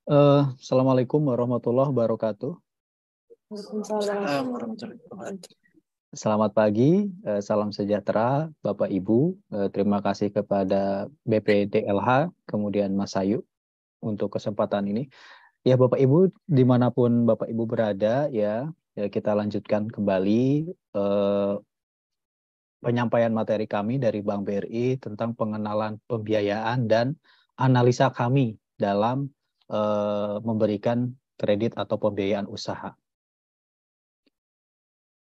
Assalamualaikum warahmatullahi wabarakatuh. Waalaikumsalam warahmatullahi wabarakatuh. Selamat pagi, salam sejahtera Bapak Ibu. Terima kasih kepada BPDLH, kemudian Mas Ayu untuk kesempatan ini. Ya Bapak Ibu, dimanapun Bapak Ibu berada, ya kita lanjutkan kembali penyampaian materi kami dari Bank BRI tentang pengenalan pembiayaan dan analisa kami dalam memberikan kredit atau pembiayaan usaha.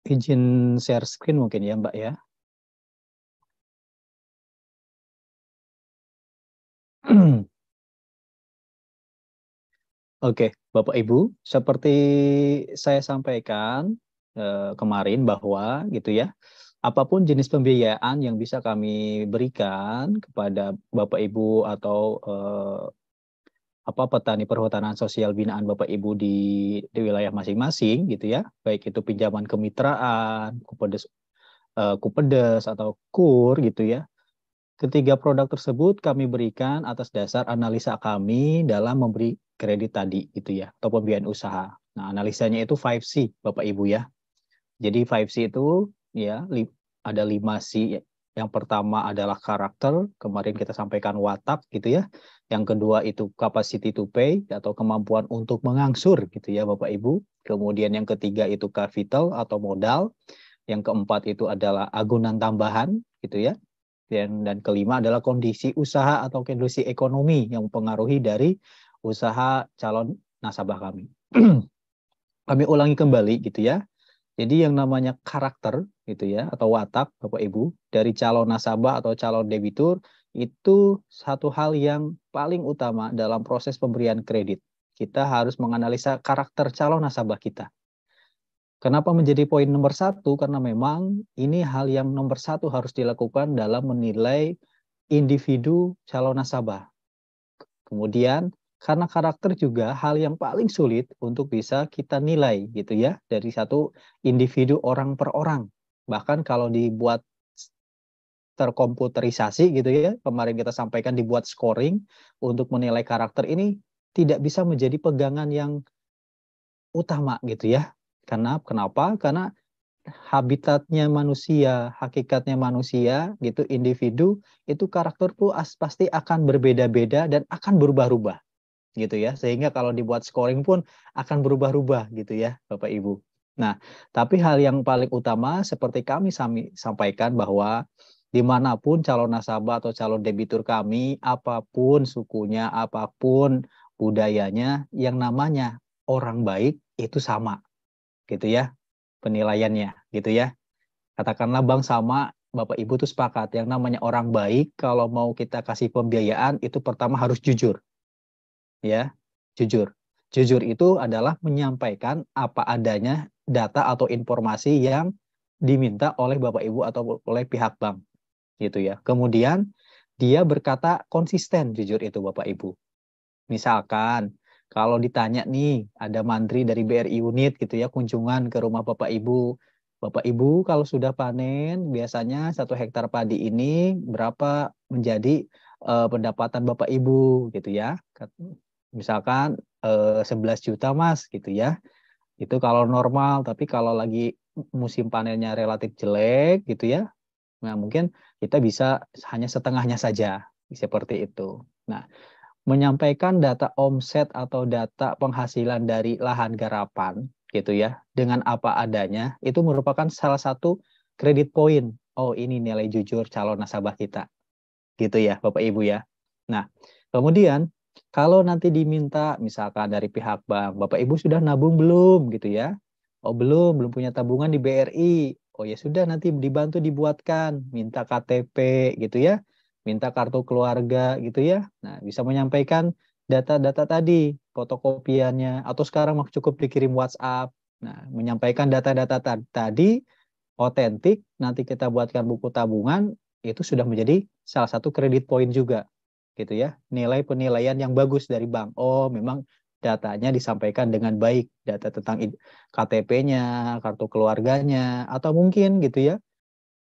Izin share screen mungkin ya Mbak ya. Oke, Bapak Ibu, seperti saya sampaikan kemarin bahwa gitu ya, apapun jenis pembiayaan yang bisa kami berikan kepada Bapak Ibu atau petani perhutanan sosial binaan Bapak Ibu di wilayah masing-masing gitu ya, baik itu pinjaman kemitraan, kupedes atau kur gitu ya. Ketiga produk tersebut kami berikan atas dasar analisa kami dalam memberi kredit tadi gitu ya, atau pembiayaan usaha. Nah, analisanya itu 5C Bapak Ibu ya. Jadi 5C itu ya ada 5C. Yang pertama adalah karakter, kemarin kita sampaikan watak gitu ya. Yang kedua itu capacity to pay atau kemampuan untuk mengangsur gitu ya Bapak Ibu. Kemudian yang ketiga itu capital atau modal. Yang keempat itu adalah agunan tambahan gitu ya. Dan kelima adalah kondisi usaha atau kondisi ekonomi yang mempengaruhi dari usaha calon nasabah kami. Kami ulangi kembali gitu ya. Jadi yang namanya karakter gitu ya atau watak Bapak Ibu dari calon nasabah atau calon debitur itu satu hal yang paling utama dalam proses pemberian kredit. Kita harus menganalisa karakter calon nasabah kita. Kenapa menjadi poin nomor satu? Karena memang ini hal yang nomor satu harus dilakukan dalam menilai individu calon nasabah. Kemudian karena karakter juga hal yang paling sulit untuk bisa kita nilai gitu ya dari satu individu orang per orang. Bahkan kalau dibuat terkomputerisasi gitu ya, kemarin kita sampaikan dibuat scoring untuk menilai karakter ini tidak bisa menjadi pegangan yang utama gitu ya. Kenapa? Karena habitatnya manusia, hakikatnya manusia gitu, individu itu karakter tuh pasti akan berbeda-beda dan akan berubah-ubah gitu ya. Sehingga kalau dibuat scoring pun akan berubah-ubah gitu ya, Bapak Ibu. Nah, tapi hal yang paling utama seperti kami sampaikan bahwa dimanapun calon nasabah atau calon debitur kami, apapun sukunya, apapun budayanya, yang namanya orang baik itu sama gitu ya penilaiannya gitu ya. Katakanlah Bang sama Bapak Ibu tuh sepakat yang namanya orang baik kalau mau kita kasih pembiayaan itu pertama harus jujur. Ya, jujur. Jujur itu adalah menyampaikan apa adanya data atau informasi yang diminta oleh Bapak Ibu atau oleh pihak bank gitu ya. Kemudian dia berkata konsisten jujur itu Bapak Ibu. Misalkan kalau ditanya nih ada mantri dari BRI unit gitu ya kunjungan ke rumah Bapak Ibu. Bapak Ibu kalau sudah panen biasanya 1 hektar padi ini berapa menjadi pendapatan Bapak Ibu gitu ya. Misalkan 11 juta Mas gitu ya. Itu kalau normal, tapi kalau lagi musim panennya relatif jelek gitu ya. Nah, mungkin kita bisa hanya setengahnya saja seperti itu. Nah, menyampaikan data omset atau data penghasilan dari lahan garapan gitu ya dengan apa adanya itu merupakan salah satu kredit poin. Oh, ini nilai jujur calon nasabah kita. Gitu ya, Bapak Ibu ya. Nah, kemudian kalau nanti diminta misalkan dari pihak bank, Bapak Ibu sudah nabung belum gitu ya? Oh, belum punya tabungan di BRI. Oh ya sudah nanti dibantu dibuatkan, minta KTP gitu ya, minta kartu keluarga gitu ya. Nah, bisa menyampaikan data-data tadi, fotokopiannya, atau sekarang cukup dikirim WhatsApp. Nah, menyampaikan data-data tadi otentik, nanti kita buatkan buku tabungan, itu sudah menjadi salah satu kredit poin juga gitu ya, nilai penilaian yang bagus dari bank. Oh, memang datanya disampaikan dengan baik, data tentang KTP-nya, kartu keluarganya, atau mungkin gitu ya,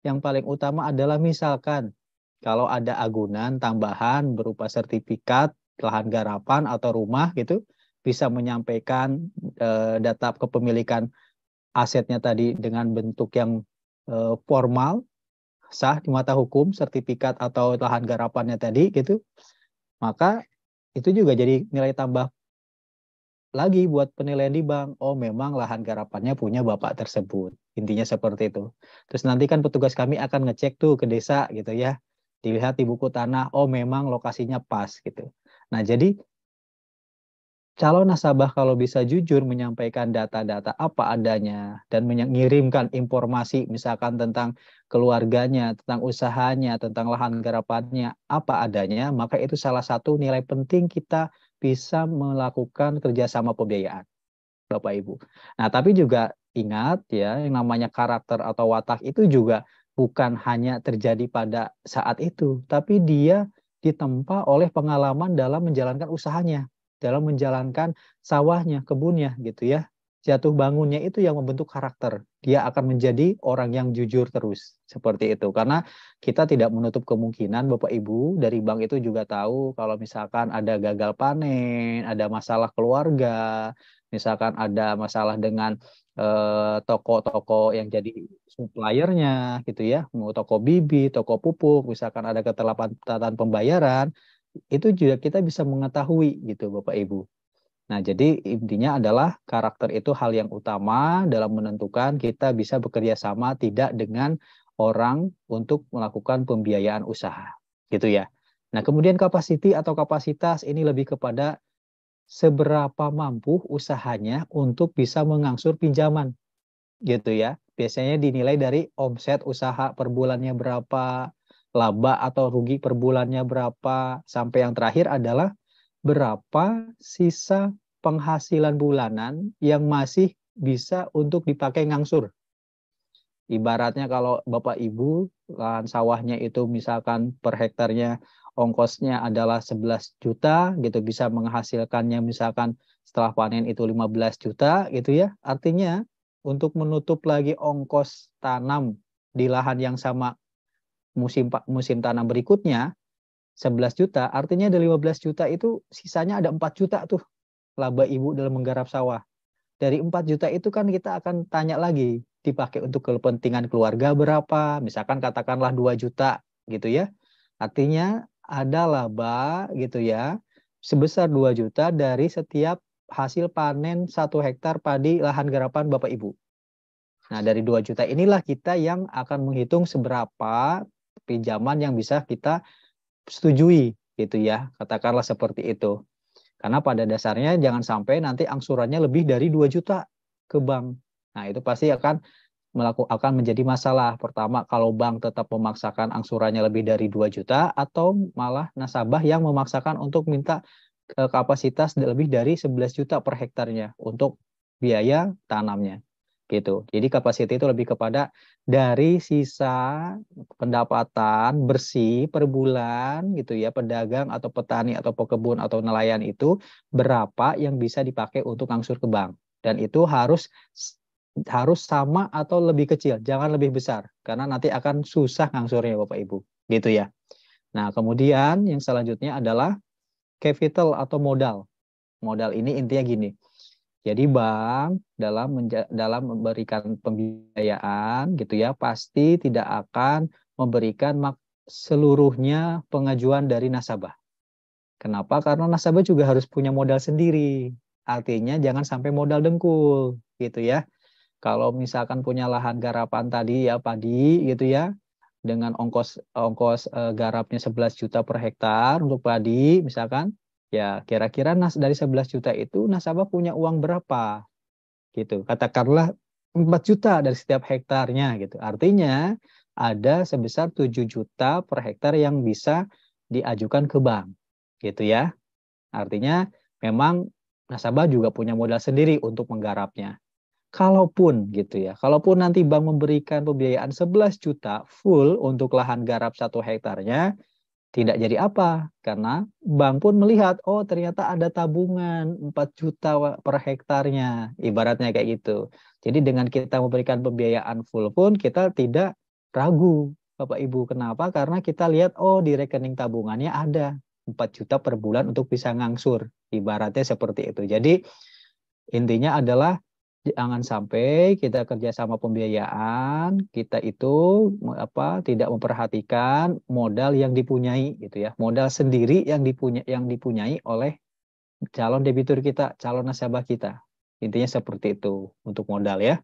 yang paling utama adalah misalkan kalau ada agunan tambahan berupa sertifikat lahan garapan atau rumah gitu, bisa menyampaikan data kepemilikan asetnya tadi dengan bentuk yang formal, sah di mata hukum, sertifikat atau lahan garapannya tadi gitu, maka itu juga jadi nilai tambah lagi buat penilaian di bank. Oh, memang lahan garapannya punya bapak tersebut. Intinya seperti itu. Terus nanti kan petugas kami akan ngecek tuh ke desa gitu ya. Dilihat di buku tanah, oh memang lokasinya pas gitu. Nah, jadi calon nasabah kalau bisa jujur menyampaikan data-data apa adanya dan mengirimkan informasi misalkan tentang keluarganya, tentang usahanya, tentang lahan garapannya apa adanya, maka itu salah satu nilai penting kita bisa melakukan kerjasama pembiayaan, Bapak Ibu. Nah, tapi juga ingat ya, yang namanya karakter atau watak itu juga bukan hanya terjadi pada saat itu, tapi dia ditempa oleh pengalaman dalam menjalankan usahanya, dalam menjalankan sawahnya, kebunnya gitu ya. Jatuh bangunnya itu yang membentuk karakter. Dia akan menjadi orang yang jujur terus. Seperti itu. Karena kita tidak menutup kemungkinan Bapak Ibu dari bank itu juga tahu kalau misalkan ada gagal panen, ada masalah keluarga, misalkan ada masalah dengan toko-toko yang jadi suppliernya gitu ya, mau toko bibit, toko pupuk, misalkan ada keterlambatan pembayaran, itu juga kita bisa mengetahui gitu Bapak Ibu. Nah, jadi intinya adalah karakter itu hal yang utama dalam menentukan kita bisa bekerja sama tidak dengan orang untuk melakukan pembiayaan usaha, gitu ya. Nah, kemudian capacity atau kapasitas ini lebih kepada seberapa mampu usahanya untuk bisa mengangsur pinjaman, gitu ya. Biasanya dinilai dari omset usaha per bulannya berapa, laba atau rugi per bulannya berapa, sampai yang terakhir adalah berapa sisa penghasilan bulanan yang masih bisa untuk dipakai ngangsur. Ibaratnya kalau Bapak Ibu lahan sawahnya itu misalkan per hektarnya ongkosnya adalah 11 juta gitu, bisa menghasilkannya misalkan setelah panen itu 15 juta gitu ya. Artinya untuk menutup lagi ongkos tanam di lahan yang sama musim tanam berikutnya 11 juta, artinya dari 15 juta itu sisanya ada 4 juta tuh laba ibu dalam menggarap sawah. Dari 4 juta itu kan kita akan tanya lagi, dipakai untuk kepentingan keluarga berapa, misalkan katakanlah 2 juta gitu ya. Artinya ada laba gitu ya, sebesar 2 juta dari setiap hasil panen 1 hektar padi lahan garapan Bapak Ibu. Nah, dari 2 juta inilah kita yang akan menghitung seberapa pinjaman yang bisa kita setujui gitu ya, katakanlah seperti itu. Karena pada dasarnya jangan sampai nanti angsurannya lebih dari 2 juta ke bank. Nah, itu pasti akan menjadi masalah. Pertama, kalau bank tetap memaksakan angsurannya lebih dari 2 juta atau malah nasabah yang memaksakan untuk minta kapasitas lebih dari 11 juta per hektarnya untuk biaya tanamnya. Gitu. Jadi kapasitas itu lebih kepada dari sisa pendapatan bersih per bulan gitu ya, pedagang atau petani atau pekebun atau nelayan itu berapa yang bisa dipakai untuk angsur ke bank. Dan itu harus sama atau lebih kecil, jangan lebih besar karena nanti akan susah ngangsurnya Bapak Ibu. Gitu ya. Nah, kemudian yang selanjutnya adalah capital atau modal. Modal ini intinya gini. Jadi bank dalam memberikan pembiayaan gitu ya, pasti tidak akan memberikan seluruhnya pengajuan dari nasabah. Kenapa? Karena nasabah juga harus punya modal sendiri. Artinya jangan sampai modal dengkul gitu ya. Kalau misalkan punya lahan garapan tadi ya padi gitu ya, dengan ongkos garapnya 11 juta per hektar untuk padi misalkan, ya kira-kira dari 11 juta itu nasabah punya uang berapa gitu. Katakanlah 4 juta dari setiap hektarnya gitu. Artinya ada sebesar 7 juta per hektar yang bisa diajukan ke bank gitu ya. Artinya memang nasabah juga punya modal sendiri untuk menggarapnya. Kalaupun gitu ya, kalaupun nanti bank memberikan pembiayaan 11 juta full untuk lahan garap 1 hektarnya, tidak jadi apa. Karena bank pun melihat, oh ternyata ada tabungan 4 juta per hektarnya. Ibaratnya kayak gitu. Jadi dengan kita memberikan pembiayaan full pun kita tidak ragu, Bapak Ibu. Kenapa? Karena kita lihat, oh di rekening tabungannya ada. 4 juta per bulan untuk bisa ngangsur. Ibaratnya seperti itu. Jadi intinya adalah jangan sampai kita kerjasama pembiayaan, kita itu tidak memperhatikan modal yang dipunyai gitu ya. Modal sendiri yang dipunyai oleh calon debitur kita, calon nasabah kita. Intinya seperti itu untuk modal ya.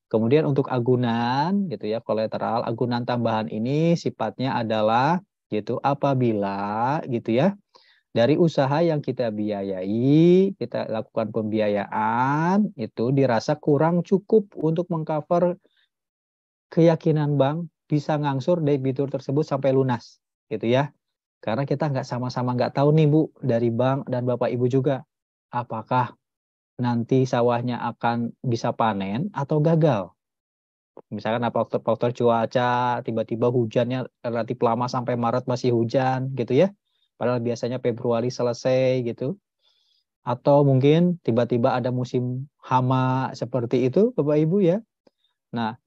Kemudian untuk agunan gitu ya, kolateral, agunan tambahan ini sifatnya adalah gitu apabila gitu ya dari usaha yang kita biayai, kita lakukan pembiayaan itu dirasa kurang cukup untuk mengcover keyakinan bank bisa ngangsur debitur tersebut sampai lunas gitu ya. Karena kita sama-sama nggak tahu nih Bu dari bank dan Bapak Ibu juga apakah nanti sawahnya akan bisa panen atau gagal. Misalkan apa faktor cuaca, tiba-tiba hujannya relatif lama sampai Maret masih hujan gitu ya. Padahal biasanya Februari selesai gitu. Atau mungkin tiba-tiba ada musim hama seperti itu Bapak Ibu ya. Nah,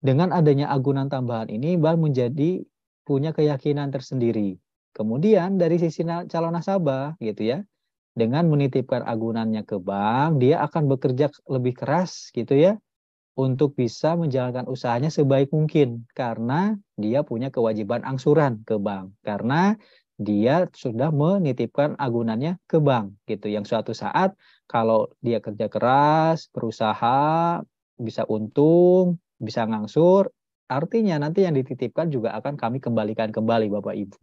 dengan adanya agunan tambahan ini bank menjadi punya keyakinan tersendiri. Kemudian dari sisi calon nasabah gitu ya. Dengan menitipkan agunannya ke bank, dia akan bekerja lebih keras gitu ya untuk bisa menjalankan usahanya sebaik mungkin karena dia punya kewajiban angsuran ke bank karena dia sudah menitipkan agunannya ke bank gitu yang suatu saat kalau dia kerja keras, berusaha, bisa untung, bisa ngangsur, artinya nanti yang dititipkan juga akan kami kembalikan kembali Bapak Ibu.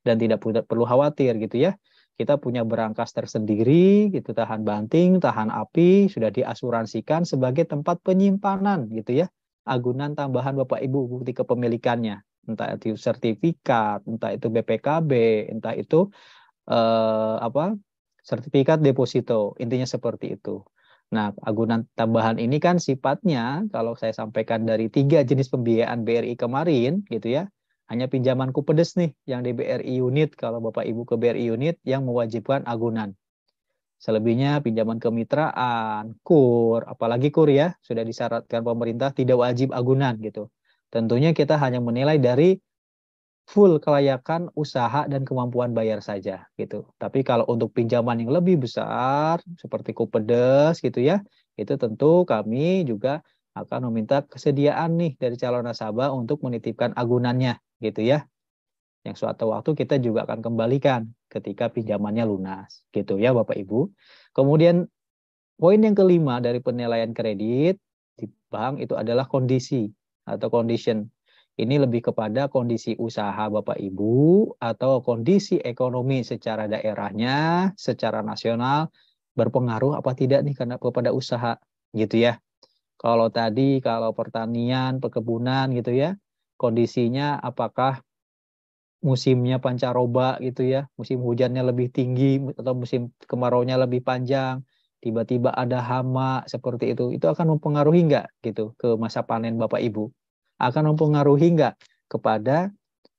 Dan tidak perlu khawatir gitu ya. Kita punya berangkas tersendiri, gitu tahan banting, tahan api, sudah diasuransikan sebagai tempat penyimpanan gitu ya. Agunan tambahan Bapak Ibu bukti kepemilikannya, entah itu sertifikat, entah itu BPKB, entah itu sertifikat deposito, intinya seperti itu. Nah, agunan tambahan ini kan sifatnya kalau saya sampaikan dari 3 jenis pembiayaan BRI kemarin gitu ya. Hanya pinjaman Kupedes nih yang di BRI unit kalau Bapak Ibu ke BRI unit yang mewajibkan agunan. Selebihnya pinjaman kemitraan, KUR, apalagi KUR ya, sudah disyaratkan pemerintah tidak wajib agunan gitu. Tentunya kita hanya menilai dari full kelayakan usaha dan kemampuan bayar saja gitu. Tapi kalau untuk pinjaman yang lebih besar seperti Kupedes gitu ya, itu tentu kami juga akan meminta kesediaan nih dari calon nasabah untuk menitipkan agunannya gitu ya. Yang suatu waktu kita juga akan kembalikan ketika pinjamannya lunas gitu ya Bapak Ibu. Kemudian poin yang kelima dari penilaian kredit di bank itu adalah kondisi atau condition. Ini lebih kepada kondisi usaha Bapak Ibu atau kondisi ekonomi secara daerahnya, secara nasional berpengaruh apa tidak nih karena kepada usaha gitu ya. Kalau pertanian, perkebunan gitu ya, kondisinya apakah musimnya pancaroba gitu ya, musim hujannya lebih tinggi atau musim kemaraunya lebih panjang, tiba-tiba ada hama seperti itu akan mempengaruhi nggak gitu ke masa panen Bapak Ibu? Akan mempengaruhi nggak kepada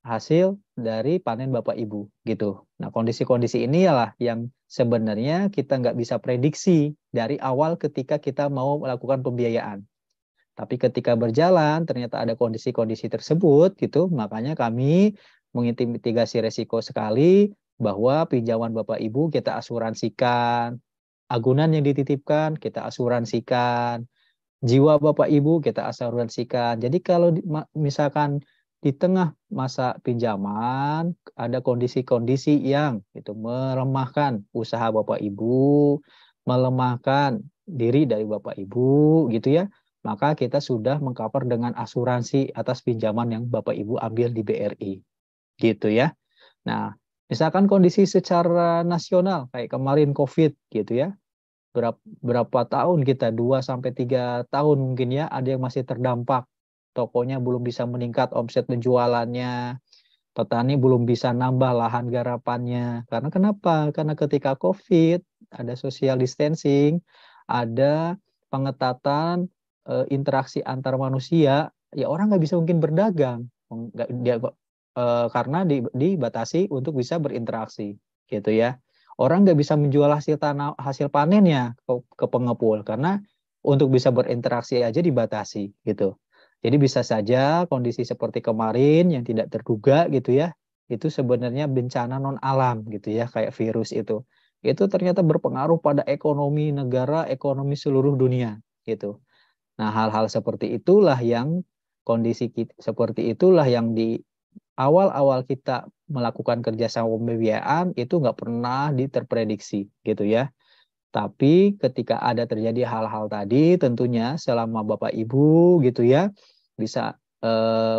hasil dari panen Bapak Ibu gitu. Nah, kondisi-kondisi ini inilah yang sebenarnya kita nggak bisa prediksi dari awal ketika kita mau melakukan pembiayaan. Tapi ketika berjalan ternyata ada kondisi-kondisi tersebut gitu, makanya kami mitigasi resiko sekali bahwa pinjaman Bapak Ibu kita asuransikan, agunan yang dititipkan kita asuransikan, jiwa Bapak Ibu kita asuransikan. Jadi kalau misalkan di tengah masa pinjaman ada kondisi-kondisi yang itu melemahkan usaha Bapak Ibu, melemahkan diri dari Bapak Ibu gitu ya, maka kita sudah mengcover dengan asuransi atas pinjaman yang Bapak Ibu ambil di BRI gitu ya. Nah, misalkan kondisi secara nasional kayak kemarin COVID gitu ya, berapa tahun kita 2-3 tahun mungkin ya ada yang masih terdampak, tokonya belum bisa meningkat omset penjualannya, petani belum bisa nambah lahan garapannya. Karena kenapa? Karena ketika COVID ada social distancing, ada pengetatan interaksi antar manusia, ya orang nggak bisa mungkin berdagang, karena dibatasi untuk bisa berinteraksi, gitu ya. Orang nggak bisa menjual hasil panennya ke pengepul karena untuk bisa berinteraksi aja dibatasi, gitu. Jadi bisa saja kondisi seperti kemarin yang tidak terduga gitu ya, itu sebenarnya bencana non alam gitu ya, kayak virus itu ternyata berpengaruh pada ekonomi negara, ekonomi seluruh dunia gitu. Nah, hal-hal seperti itulah yang seperti itulah yang di awal-awal kita melakukan kerjasama pembiayaan itu nggak pernah diterprediksi gitu ya. Tapi ketika ada terjadi hal-hal tadi, tentunya selama Bapak Ibu gitu ya bisa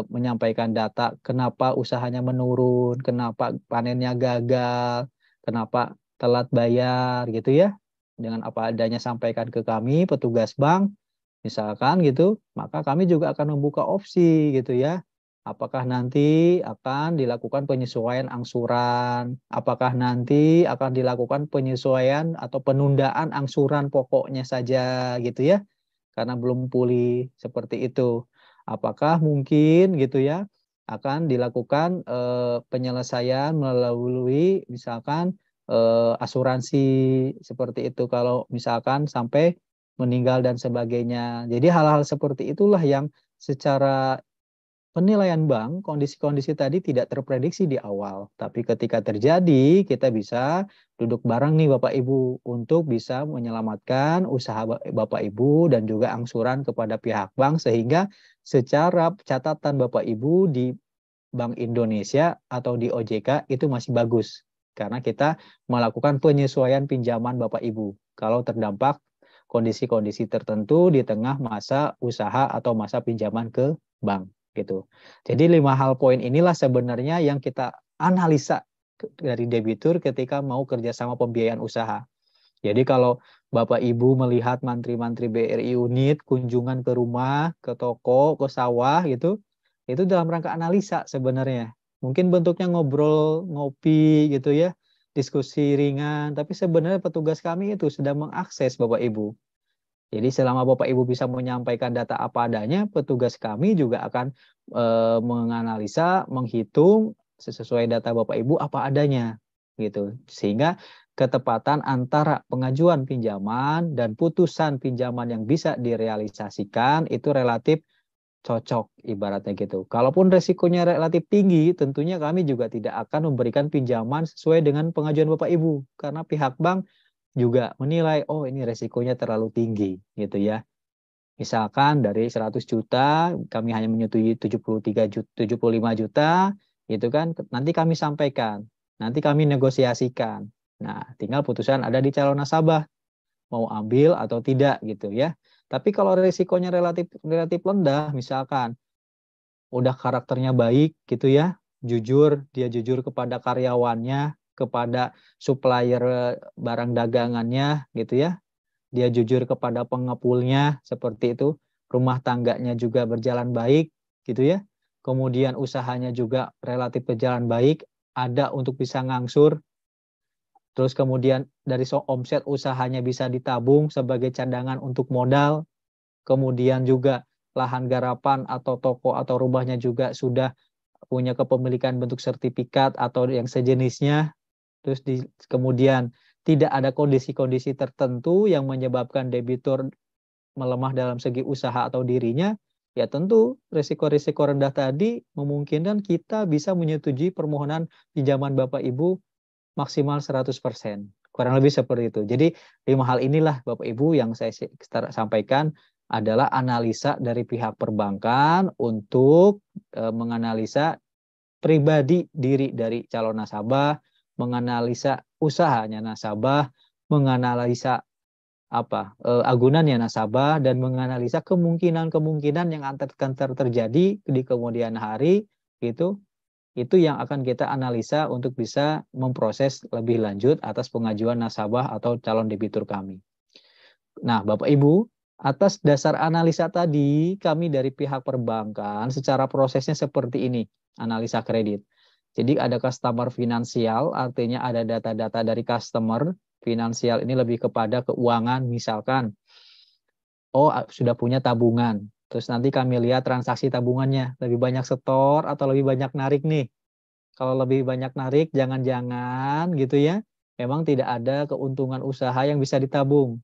menyampaikan data kenapa usahanya menurun, kenapa panennya gagal, kenapa telat bayar gitu ya. Dengan apa adanya sampaikan ke kami petugas bank misalkan gitu, maka kami juga akan membuka opsi gitu ya. Apakah nanti akan dilakukan penyesuaian angsuran? Apakah nanti akan dilakukan penyesuaian atau penundaan angsuran pokoknya saja gitu ya? Karena belum pulih seperti itu. Apakah mungkin gitu ya akan dilakukan penyelesaian melalui misalkan asuransi seperti itu kalau misalkan sampai meninggal dan sebagainya. Jadi hal-hal seperti itulah yang secara penilaian bank, kondisi-kondisi tadi tidak terprediksi di awal. Tapi ketika terjadi, kita bisa duduk bareng nih Bapak Ibu untuk bisa menyelamatkan usaha Bapak Ibu dan juga angsuran kepada pihak bank sehingga secara catatan Bapak Ibu di Bank Indonesia atau di OJK itu masih bagus. Karena kita melakukan penyesuaian pinjaman Bapak Ibu. Kalau terdampak kondisi-kondisi tertentu di tengah masa usaha atau masa pinjaman ke bank gitu. Jadi 5 hal poin inilah sebenarnya yang kita analisa dari debitur ketika mau kerjasama pembiayaan usaha. Jadi kalau Bapak Ibu melihat mantri-mantri BRI unit kunjungan ke rumah, ke toko, ke sawah gitu, itu dalam rangka analisa sebenarnya. Mungkin bentuknya ngobrol, ngopi gitu ya, diskusi ringan, tapi sebenarnya petugas kami itu sedang mengakses Bapak Ibu. Jadi selama Bapak Ibu bisa menyampaikan data apa adanya, petugas kami juga akan menganalisa, menghitung sesuai data Bapak Ibu apa adanya gitu. Sehingga ketepatan antara pengajuan pinjaman dan putusan pinjaman yang bisa direalisasikan itu relatif cocok ibaratnya gitu. Kalaupun resikonya relatif tinggi, tentunya kami juga tidak akan memberikan pinjaman sesuai dengan pengajuan Bapak Ibu karena pihak bank juga menilai, oh ini resikonya terlalu tinggi gitu ya. Misalkan dari 100 juta, kami hanya menyetujui 73 juta, 75 juta, itu kan nanti kami sampaikan, nanti kami negosiasikan. Nah, tinggal putusan ada di calon nasabah, mau ambil atau tidak gitu ya. Tapi kalau resikonya relatif rendah, misalkan udah karakternya baik gitu ya, dia jujur kepada karyawannya, kepada supplier barang dagangannya gitu ya, dia jujur kepada pengepulnya seperti itu, rumah tangganya juga berjalan baik gitu ya, kemudian usahanya juga relatif berjalan baik, ada untuk bisa ngangsur, terus kemudian dari omset usahanya bisa ditabung sebagai cadangan untuk modal, kemudian juga lahan garapan atau toko atau rumahnya juga sudah punya kepemilikan bentuk sertifikat atau yang sejenisnya, terus kemudian tidak ada kondisi-kondisi tertentu yang menyebabkan debitur melemah dalam segi usaha atau dirinya, ya tentu risiko-risiko rendah tadi memungkinkan kita bisa menyetujui permohonan pinjaman Bapak Ibu maksimal 100%. Kurang lebih seperti itu. Jadi 5 hal inilah Bapak Ibu yang saya sampaikan adalah analisa dari pihak perbankan untuk menganalisa pribadi diri dari calon nasabah, menganalisa usahanya nasabah, menganalisa agunannya nasabah, dan menganalisa kemungkinan-kemungkinan yang akan terjadi di kemudian hari itu yang akan kita analisa untuk bisa memproses lebih lanjut atas pengajuan nasabah atau calon debitur kami. Nah, Bapak Ibu, atas dasar analisa tadi, kami dari pihak perbankan secara prosesnya seperti ini, analisa kredit. Jadi ada customer finansial, artinya ada data-data dari customer. Finansial ini lebih kepada keuangan, misalkan, oh sudah punya tabungan. Terus nanti kami lihat transaksi tabungannya, lebih banyak setor atau lebih banyak narik nih. Kalau lebih banyak narik, jangan-jangan gitu ya, memang tidak ada keuntungan usaha yang bisa ditabung.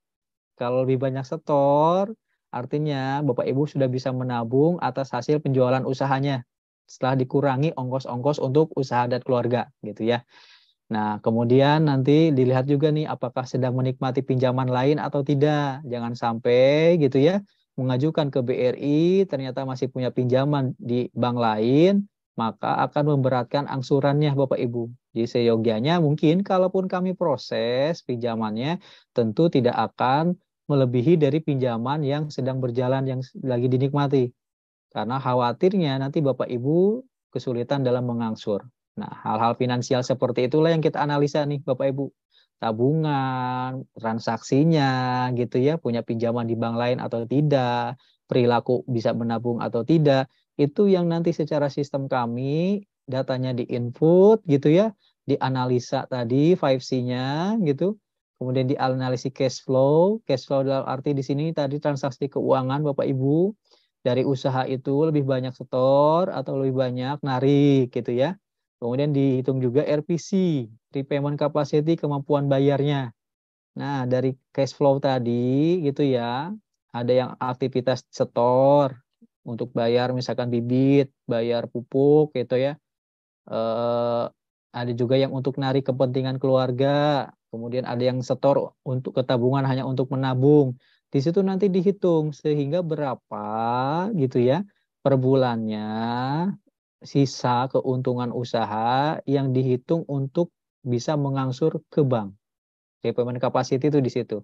Kalau lebih banyak setor, artinya Bapak Ibu sudah bisa menabung atas hasil penjualan usahanya. setelah dikurangi ongkos-ongkos untuk usaha dan keluarga gitu ya. Nah, kemudian nanti dilihat juga nih apakah sedang menikmati pinjaman lain atau tidak. Jangan sampai gitu ya, mengajukan ke BRI ternyata masih punya pinjaman di bank lain, maka akan memberatkan angsurannya Bapak Ibu. Jadi seyogianya mungkin kalaupun kami proses pinjamannya, tentu tidak akan melebihi dari pinjaman yang sedang berjalan yang lagi dinikmati. Karena khawatirnya nanti Bapak Ibu kesulitan dalam mengangsur. Nah, hal-hal finansial seperti itulah yang kita analisa nih Bapak Ibu. Tabungan, transaksinya gitu ya, punya pinjaman di bank lain atau tidak, perilaku bisa menabung atau tidak, itu yang nanti secara sistem kami, datanya di-input gitu ya, dianalisa tadi 5C-nya gitu, kemudian dianalisis cash flow dalam arti di sini tadi transaksi keuangan Bapak Ibu, dari usaha itu lebih banyak setor atau lebih banyak narik gitu ya. Kemudian dihitung juga RPC, repayment capacity, kemampuan bayarnya. Nah, dari cash flow tadi gitu ya, ada yang aktivitas setor untuk bayar misalkan bibit, bayar pupuk gitu ya. Ada juga yang untuk narik kepentingan keluarga, kemudian ada yang setor untuk ketabungan hanya untuk menabung. Di situ nanti dihitung sehingga berapa gitu ya per bulannya sisa keuntungan usaha yang dihitung untuk bisa mengangsur ke bank. Repayment capacity itu di situ.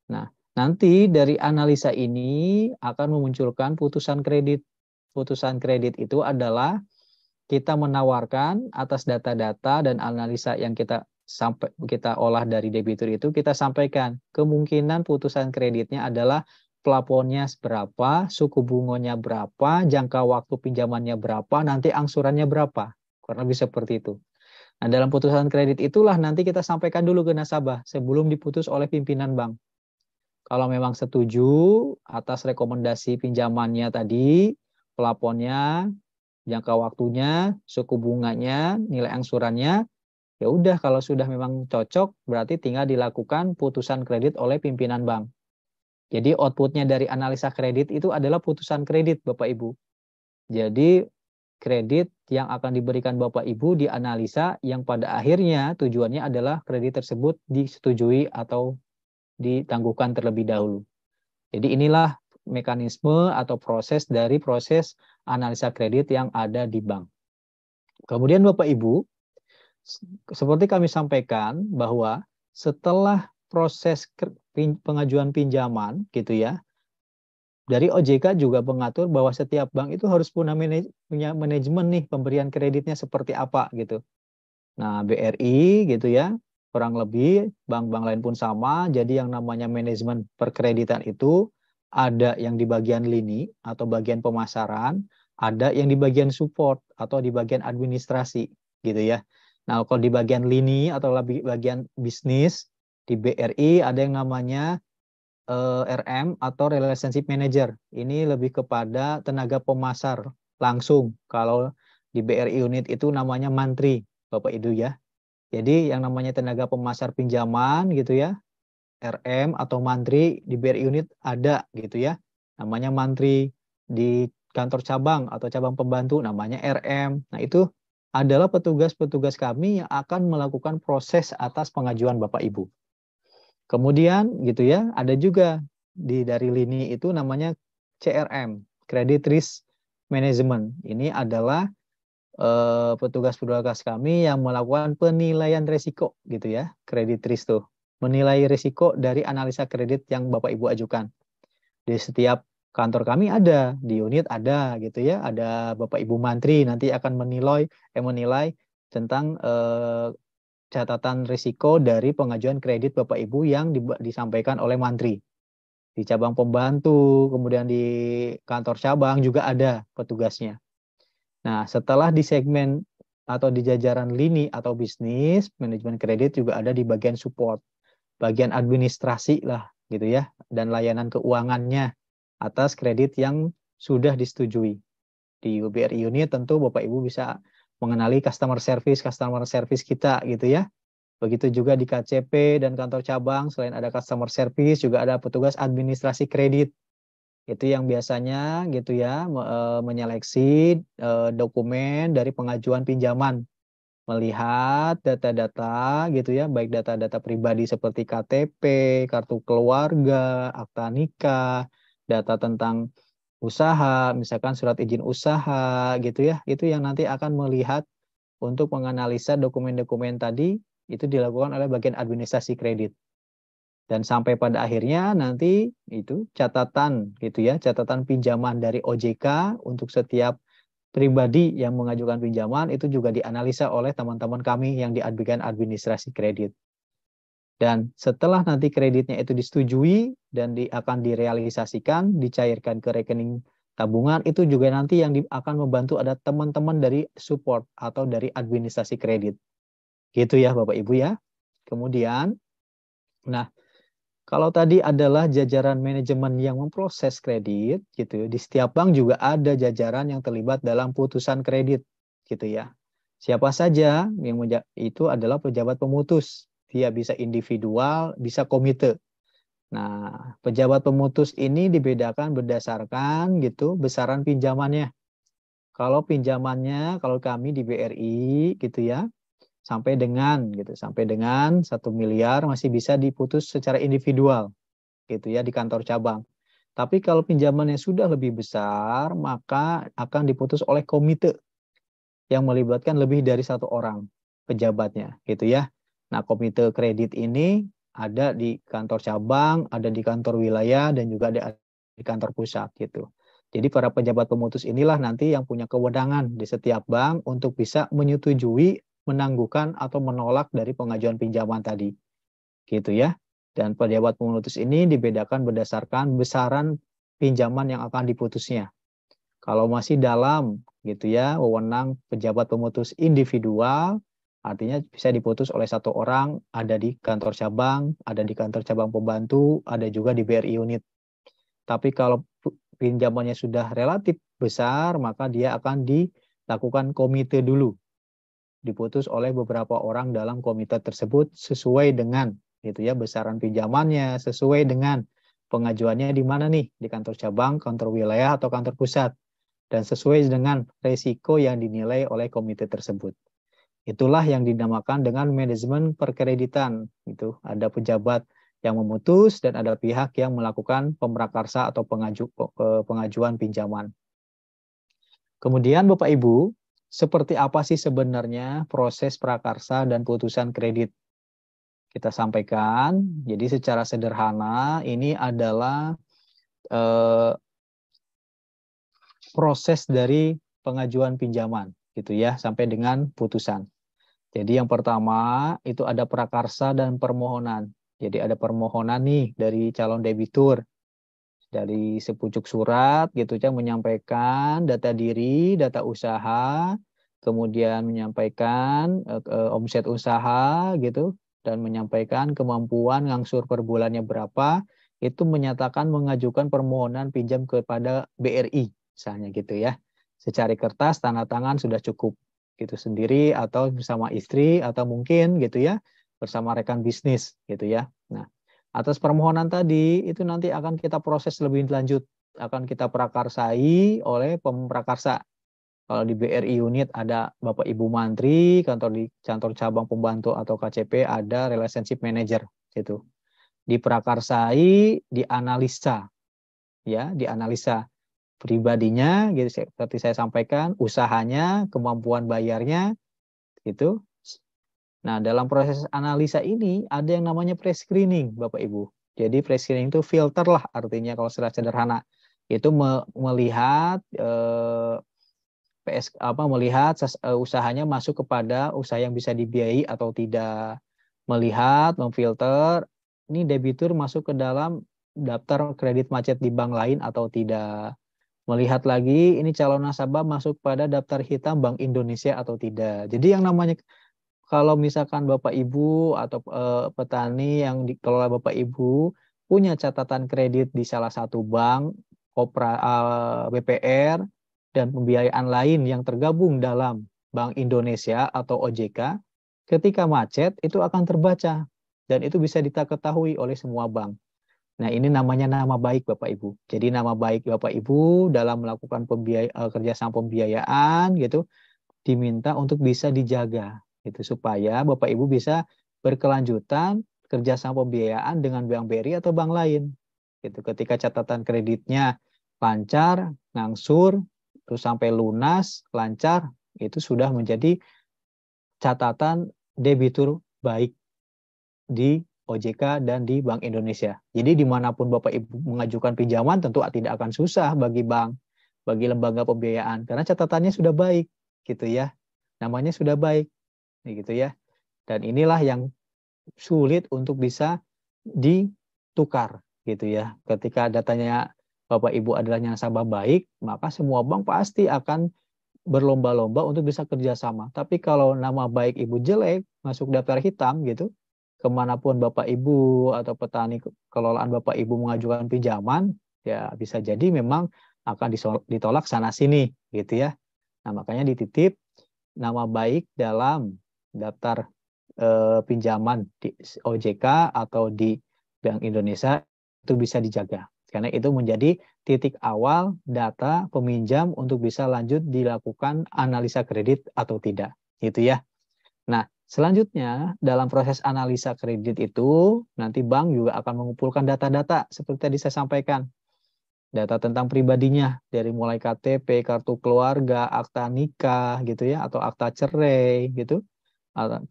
Nah, nanti dari analisa ini akan memunculkan putusan kredit. Putusan kredit itu adalah kita menawarkan atas data-data dan analisa yang kita olah dari debitur itu, kita sampaikan kemungkinan putusan kreditnya adalah plafonnya berapa, suku bunganya berapa, jangka waktu pinjamannya berapa, nanti angsurannya berapa. Kurang lebih seperti itu. Nah, dalam putusan kredit itulah nanti kita sampaikan dulu ke nasabah sebelum diputus oleh pimpinan bank. Kalau memang setuju atas rekomendasi pinjamannya tadi, plafonnya, jangka waktunya, suku bunganya, nilai angsurannya, ya udah kalau sudah memang cocok berarti tinggal dilakukan putusan kredit oleh pimpinan bank. Jadi outputnya dari analisa kredit itu adalah putusan kredit Bapak Ibu. Jadi kredit yang akan diberikan Bapak Ibu dianalisa yang pada akhirnya tujuannya adalah kredit tersebut disetujui atau ditangguhkan terlebih dahulu. Jadi inilah mekanisme atau proses dari proses analisa kredit yang ada di bank. Kemudian Bapak Ibu, seperti kami sampaikan bahwa setelah proses pengajuan pinjaman gitu ya, dari OJK juga mengatur bahwa setiap bank itu harus punya manajemen nih pemberian kreditnya seperti apa gitu. Nah, BRI gitu ya, kurang lebih bank-bank lain pun sama. Jadi yang namanya manajemen perkreditan itu ada yang di bagian lini atau bagian pemasaran, ada yang di bagian support atau di bagian administrasi gitu ya. Nah, kalau di bagian lini atau bagian bisnis di BRI ada yang namanya RM atau relationship manager. Ini lebih kepada tenaga pemasar langsung. Kalau di BRI unit itu namanya mantri, Bapak Ibu ya. Jadi yang namanya tenaga pemasar pinjaman gitu ya, RM atau mantri di BRI unit ada gitu ya. Namanya mantri. Di kantor cabang atau cabang pembantu namanya RM. Nah, itu adalah petugas-petugas kami yang akan melakukan proses atas pengajuan Bapak Ibu. Kemudian gitu ya, ada juga dari lini itu namanya CRM, Credit Risk Management. Ini adalah petugas-petugas kami yang melakukan penilaian risiko gitu ya, credit risk tuh. Menilai risiko dari analisa kredit yang Bapak Ibu ajukan. Di setiap kantor kami ada, di unit ada gitu ya, ada Bapak Ibu Mantri nanti akan menilai tentang catatan risiko dari pengajuan kredit Bapak Ibu yang disampaikan oleh Mantri. Di cabang pembantu, kemudian di kantor cabang juga ada petugasnya. Nah, setelah di segmen atau di jajaran lini atau bisnis, manajemen kredit juga ada di bagian support, bagian administrasi lah gitu ya, dan layanan keuangannya atas kredit yang sudah disetujui. Di BRI unit tentu Bapak Ibu bisa mengenali customer service kita gitu ya. Begitu juga di KCP dan kantor cabang, selain ada customer service juga ada petugas administrasi kredit. Itu yang biasanya gitu ya menyeleksi dokumen dari pengajuan pinjaman, melihat data-data gitu ya, baik data-data pribadi seperti KTP, kartu keluarga, akta nikah, data tentang usaha, misalkan surat izin usaha gitu ya. Itu yang nanti akan melihat untuk menganalisa dokumen-dokumen tadi, itu dilakukan oleh bagian administrasi kredit. Dan sampai pada akhirnya nanti itu catatan gitu ya, catatan pinjaman dari OJK untuk setiap pribadi yang mengajukan pinjaman itu juga dianalisa oleh teman-teman kami yang di bagian administrasi kredit. Dan setelah nanti kreditnya itu disetujui dan akan direalisasikan, dicairkan ke rekening tabungan, itu juga nanti yang akan membantu ada teman-teman dari support atau dari administrasi kredit. Gitu ya Bapak Ibu ya. Kemudian, nah kalau tadi adalah jajaran manajemen yang memproses kredit, gitu. Di setiap bank juga ada jajaran yang terlibat dalam putusan kredit, gitu ya. Siapa saja yang itu adalah pejabat pemutus. Dia bisa individual, bisa komite. Nah, pejabat pemutus ini dibedakan berdasarkan gitu besaran pinjamannya. Kalau pinjamannya, kalau kami di BRI gitu ya, sampai dengan 1 miliar masih bisa diputus secara individual gitu ya di kantor cabang. Tapi kalau pinjamannya sudah lebih besar, maka akan diputus oleh komite yang melibatkan lebih dari 1 orang pejabatnya gitu ya. Nah, komite kredit ini ada di kantor cabang, ada di kantor wilayah, dan juga ada di kantor pusat gitu. Jadi para pejabat pemutus inilah nanti yang punya kewenangan di setiap bank untuk bisa menyetujui, menangguhkan atau menolak dari pengajuan pinjaman tadi. Gitu ya. Dan pejabat pemutus ini dibedakan berdasarkan besaran pinjaman yang akan diputusnya. Kalau masih dalam gitu ya, wewenang pejabat pemutus individual, artinya bisa diputus oleh 1 orang, ada di kantor cabang, ada di kantor cabang pembantu, ada juga di BRI unit. Tapi kalau pinjamannya sudah relatif besar, maka dia akan dilakukan komite dulu. Diputus oleh beberapa orang dalam komite tersebut sesuai dengan gitu ya besaran pinjamannya, sesuai dengan pengajuannya di mana nih, di kantor cabang, kantor wilayah, atau kantor pusat, dan sesuai dengan resiko yang dinilai oleh komite tersebut. Itulah yang dinamakan dengan manajemen perkreditan. Itu ada pejabat yang memutus dan ada pihak yang melakukan pemrakarsa atau pengajuan pinjaman. Kemudian Bapak Ibu, seperti apa sih sebenarnya proses prakarsa dan putusan kredit? Kita sampaikan, jadi secara sederhana ini adalah proses dari pengajuan pinjaman gitu ya sampai dengan putusan. Jadi yang pertama itu ada prakarsa dan permohonan. Jadi ada permohonan nih dari calon debitur, dari sepucuk surat gitu ya, menyampaikan data diri, data usaha, kemudian menyampaikan omset usaha gitu, dan menyampaikan kemampuan ngangsur per bulannya berapa, itu menyatakan mengajukan permohonan pinjam kepada BRI misalnya gitu ya. Secari kertas, tanda tangan sudah cukup gitu sendiri atau bersama istri atau mungkin gitu ya bersama rekan bisnis gitu ya. Nah, atas permohonan tadi itu nanti akan kita proses lebih lanjut, akan kita prakarsai oleh pemprakarsa. Kalau di BRI unit ada Bapak Ibu Mantri, di kantor cabang pembantu atau KCP ada relationship manager gitu. Diprakarsai, dianalisa ya, dianalisa pribadinya gitu seperti saya sampaikan, usahanya, kemampuan bayarnya gitu. Nah, dalam proses analisa ini ada yang namanya pre-screening, Bapak Ibu. Jadi pre-screening itu filter lah artinya kalau secara sederhana. Itu melihat melihat usahanya masuk kepada usaha yang bisa dibiayai atau tidak. Melihat, memfilter ini debitur masuk ke dalam daftar kredit macet di bank lain atau tidak. Melihat lagi ini calon nasabah masuk pada daftar hitam Bank Indonesia atau tidak. Jadi yang namanya kalau misalkan Bapak Ibu atau petani yang dikelola Bapak Ibu punya catatan kredit di salah satu bank, BPR, dan pembiayaan lain yang tergabung dalam Bank Indonesia atau OJK, ketika macet itu akan terbaca dan itu bisa diketahui oleh semua bank. Nah, ini namanya nama baik Bapak Ibu. Jadi nama baik Bapak Ibu dalam melakukan kerjasama pembiayaan gitu diminta untuk bisa dijaga gitu supaya Bapak Ibu bisa berkelanjutan kerjasama pembiayaan dengan bank BRI atau bank lain. Gitu. Ketika catatan kreditnya lancar, ngangsur, terus sampai lunas, lancar, itu sudah menjadi catatan debitur baik di OJK dan di Bank Indonesia. Jadi dimanapun Bapak Ibu mengajukan pinjaman tentu tidak akan susah bagi bank, bagi lembaga pembiayaan karena catatannya sudah baik, gitu ya. Namanya sudah baik, gitu ya. Dan inilah yang sulit untuk bisa ditukar, gitu ya. Ketika datanya Bapak Ibu adalah nasabah baik, maka semua bank pasti akan berlomba-lomba untuk bisa kerjasama. Tapi kalau nama baik Ibu jelek, masuk daftar hitam gitu, kemanapun Bapak Ibu atau petani kelolaan Bapak Ibu mengajukan pinjaman, ya bisa jadi memang akan ditolak sana-sini gitu ya. Nah makanya dititip nama baik dalam daftar pinjaman di OJK atau di Bank Indonesia itu bisa dijaga. Karena itu menjadi titik awal data peminjam untuk bisa lanjut dilakukan analisa kredit atau tidak. Gitu ya. Nah, selanjutnya dalam proses analisa kredit itu nanti bank juga akan mengumpulkan data-data seperti tadi saya sampaikan. Data tentang pribadinya dari mulai KTP, kartu keluarga, akta nikah gitu ya atau akta cerai gitu.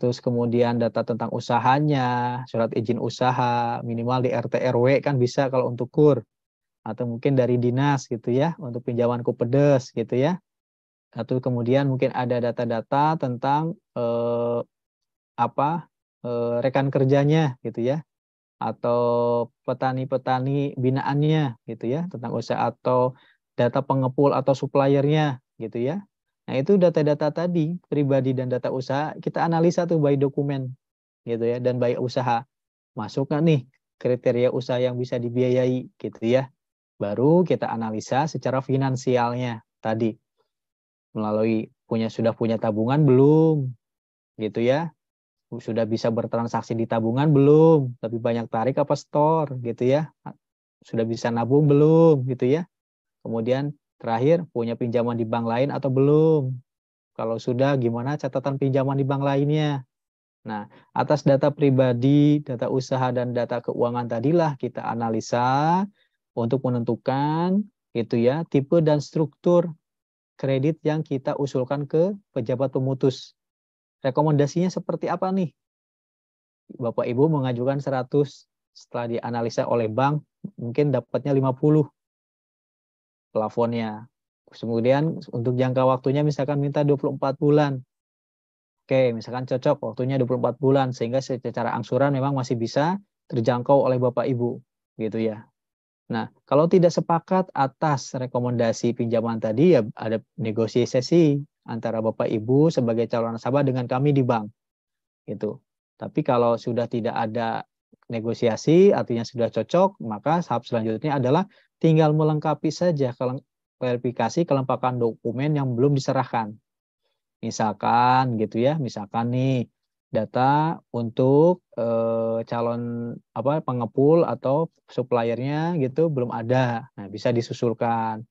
Terus kemudian data tentang usahanya, surat izin usaha, minimal di RT RW kan bisa kalau untuk KUR atau mungkin dari dinas gitu ya untuk pinjaman Kupedes gitu ya. Atau kemudian mungkin ada data-data tentang rekan kerjanya gitu ya atau petani-petani binaannya gitu ya tentang usaha atau data pengepul atau suppliernya gitu ya. Nah, itu data-data tadi pribadi dan data usaha kita analisa tuh by dokumen gitu ya dan by usaha. Masuk nggak nih kriteria usaha yang bisa dibiayai gitu ya. Baru kita analisa secara finansialnya tadi melalui sudah punya tabungan belum gitu ya, sudah bisa bertransaksi di tabungan belum, lebih banyak tarik apa store gitu ya, sudah bisa nabung belum gitu ya, kemudian terakhir punya pinjaman di bank lain atau belum, kalau sudah gimana catatan pinjaman di bank lainnya. Nah, atas data pribadi, data usaha dan data keuangan tadilah kita analisa untuk menentukan gitu ya tipe dan struktur kredit yang kita usulkan ke pejabat pemutus. Rekomendasinya seperti apa nih? Bapak Ibu mengajukan 100, setelah dianalisa oleh bank mungkin dapatnya 50 plafonnya. Kemudian untuk jangka waktunya misalkan minta 24 bulan. Oke, misalkan cocok waktunya 24 bulan sehingga secara angsuran memang masih bisa terjangkau oleh Bapak Ibu gitu ya. Nah, kalau tidak sepakat atas rekomendasi pinjaman tadi ya ada negosiasi antara Bapak Ibu sebagai calon nasabah dengan kami di bank. Gitu. Tapi kalau sudah tidak ada negosiasi, artinya sudah cocok, maka tahap selanjutnya adalah tinggal melengkapi saja verifikasi kelengkapan dokumen yang belum diserahkan. Misalkan gitu ya, misalkan nih data untuk calon pengepul atau suppliernya gitu belum ada. Nah, bisa disusulkan.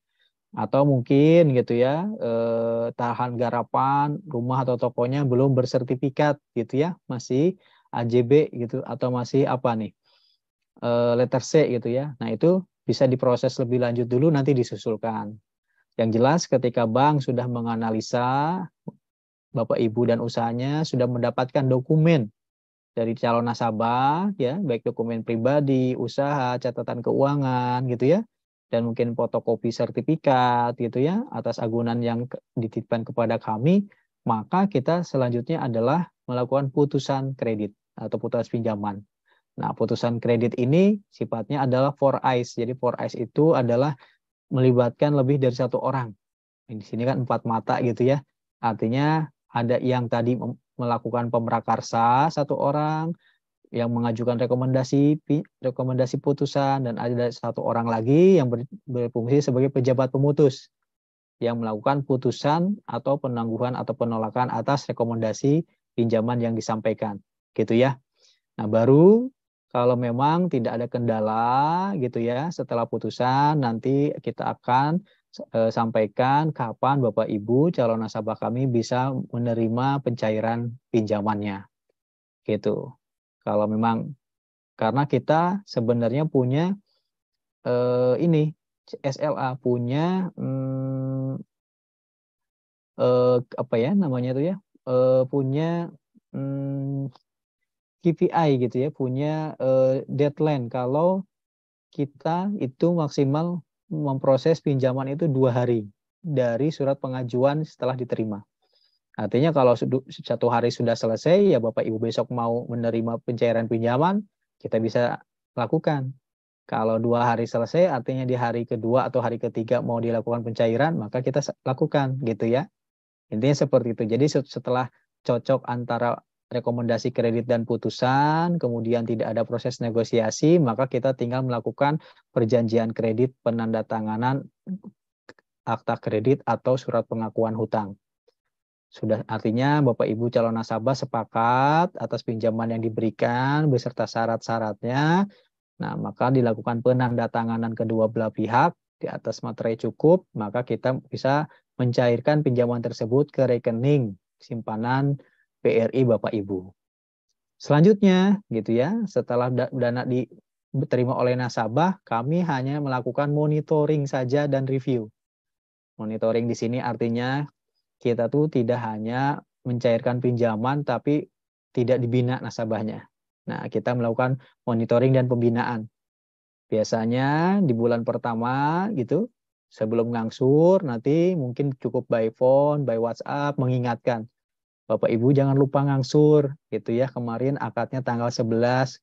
Atau mungkin gitu ya tahan garapan rumah atau tokonya belum bersertifikat gitu ya, masih AJB gitu atau masih apa nih letter C gitu ya. Nah, itu bisa diproses lebih lanjut dulu nanti disusulkan. Yang jelas ketika bank sudah menganalisa Bapak Ibu dan usahanya sudah mendapatkan dokumen dari calon nasabah ya, baik dokumen pribadi, usaha, catatan keuangan gitu ya, dan mungkin fotokopi sertifikat gitu ya atas agunan yang dititipkan kepada kami, maka kita selanjutnya adalah melakukan putusan kredit atau putusan pinjaman. Nah, putusan kredit ini sifatnya adalah for eyes. Jadi for eyes itu adalah melibatkan lebih dari satu orang. Di sini kan 4 mata gitu ya. Artinya ada yang tadi melakukan pemrakarsa satu orang, yang mengajukan rekomendasi putusan, dan ada satu orang lagi yang berfungsi sebagai pejabat pemutus yang melakukan putusan atau penangguhan atau penolakan atas rekomendasi pinjaman yang disampaikan gitu ya. Nah, baru Kalau memang tidak ada kendala gitu ya, setelah putusan nanti kita akan sampaikan kapan Bapak Ibu calon nasabah kami bisa menerima pencairan pinjamannya. Gitu. Kalau memang karena kita sebenarnya punya ini SLA punya apa ya namanya itu ya punya KPI gitu ya, punya deadline kalau kita itu maksimal memproses pinjaman itu 2 hari dari surat pengajuan setelah diterima. Artinya kalau 1 hari sudah selesai, ya Bapak Ibu besok mau menerima pencairan pinjaman, kita bisa lakukan. Kalau 2 hari selesai, artinya di hari kedua atau hari ketiga mau dilakukan pencairan, maka kita lakukan gitu ya. Intinya seperti itu. Jadi setelah cocok antara rekomendasi kredit dan putusan, kemudian tidak ada proses negosiasi, maka kita tinggal melakukan perjanjian kredit, penandatanganan akta kredit atau surat pengakuan hutang. Sudah artinya Bapak Ibu calon nasabah sepakat atas pinjaman yang diberikan beserta syarat-syaratnya. Nah, maka dilakukan penandatanganan kedua belah pihak di atas materai cukup, maka kita bisa mencairkan pinjaman tersebut ke rekening simpanan BRI Bapak Ibu. Selanjutnya gitu ya, setelah dana diterima oleh nasabah, kami hanya melakukan monitoring saja dan review. Monitoring di sini artinya kita tuh tidak hanya mencairkan pinjaman tapi tidak dibina nasabahnya. Nah, kita melakukan monitoring dan pembinaan. Biasanya di bulan pertama gitu, sebelum ngangsur nanti mungkin cukup by phone, by WhatsApp mengingatkan. Bapak Ibu jangan lupa ngangsur gitu ya. Kemarin akadnya tanggal 11,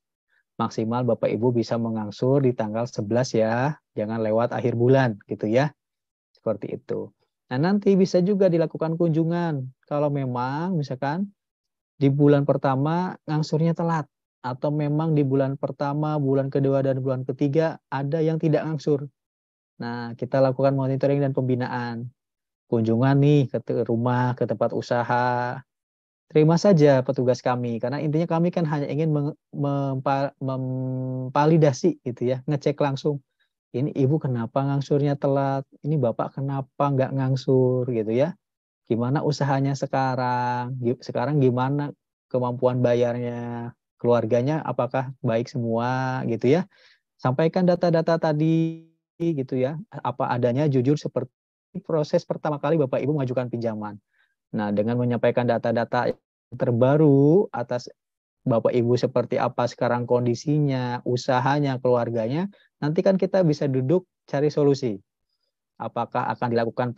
maksimal Bapak Ibu bisa mengangsur di tanggal 11 ya. Jangan lewat akhir bulan gitu ya. Seperti itu. Nah, nanti bisa juga dilakukan kunjungan. Kalau memang misalkan di bulan pertama ngangsurnya telat, atau memang di bulan pertama, bulan kedua, dan bulan ketiga ada yang tidak ngangsur. Nah, kita lakukan monitoring dan pembinaan. Kunjungan nih ke rumah, ke tempat usaha. Terima saja petugas kami, karena intinya kami kan hanya ingin memvalidasi gitu ya, ngecek langsung. Ini ibu kenapa ngangsurnya telat? Ini bapak kenapa nggak ngangsur gitu ya? Gimana usahanya sekarang? Sekarang gimana kemampuan bayarnya? Keluarganya apakah baik semua gitu ya? Sampaikan data-data tadi gitu ya. Apa adanya jujur seperti proses pertama kali Bapak Ibu mengajukan pinjaman. Nah, dengan menyampaikan data-data terbaru atas Bapak Ibu seperti apa sekarang kondisinya, usahanya, keluarganya, nanti kan kita bisa duduk cari solusi. Apakah akan dilakukan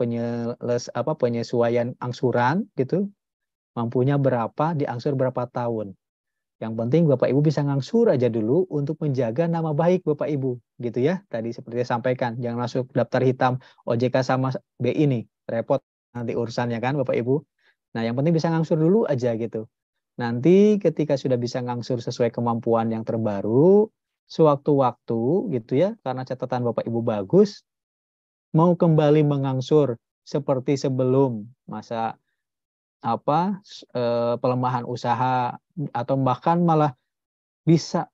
penyesuaian angsuran gitu, mampunya berapa, diangsur berapa tahun. Yang penting Bapak Ibu bisa ngangsur aja dulu untuk menjaga nama baik Bapak Ibu gitu ya. Tadi seperti saya sampaikan, jangan masuk daftar hitam OJK sama BI nih, repot nanti urusannya kan Bapak Ibu. Nah, yang penting bisa ngangsur dulu aja gitu. Nanti ketika sudah bisa ngangsur sesuai kemampuan yang terbaru, sewaktu-waktu gitu ya, karena catatan Bapak Ibu bagus, mau kembali mengangsur seperti sebelum masa pelemahan usaha, atau bahkan malah bisa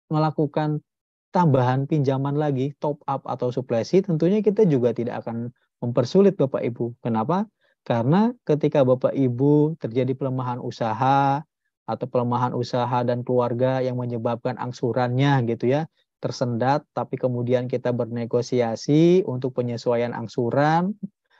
melakukan tambahan pinjaman lagi, top up atau suplesi, tentunya kita juga tidak akan mempersulit Bapak Ibu. Kenapa? Karena ketika Bapak Ibu terjadi pelemahan usaha atau pelemahan usaha dan keluarga yang menyebabkan angsurannya gitu ya, tersendat, tapi kemudian kita bernegosiasi untuk penyesuaian angsuran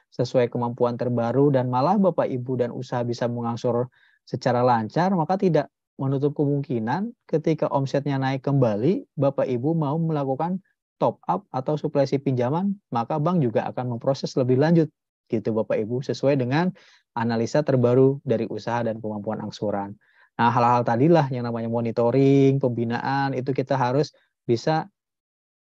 sesuai kemampuan terbaru dan malah Bapak Ibu dan usaha bisa mengangsur secara lancar, maka tidak menutup kemungkinan ketika omsetnya naik kembali, Bapak Ibu mau melakukan top up atau suplesi pinjaman, maka bank juga akan memproses lebih lanjut gitu Bapak Ibu sesuai dengan analisa terbaru dari usaha dan kemampuan angsuran. Nah, hal-hal tadilah yang namanya monitoring, pembinaan itu kita harus bisa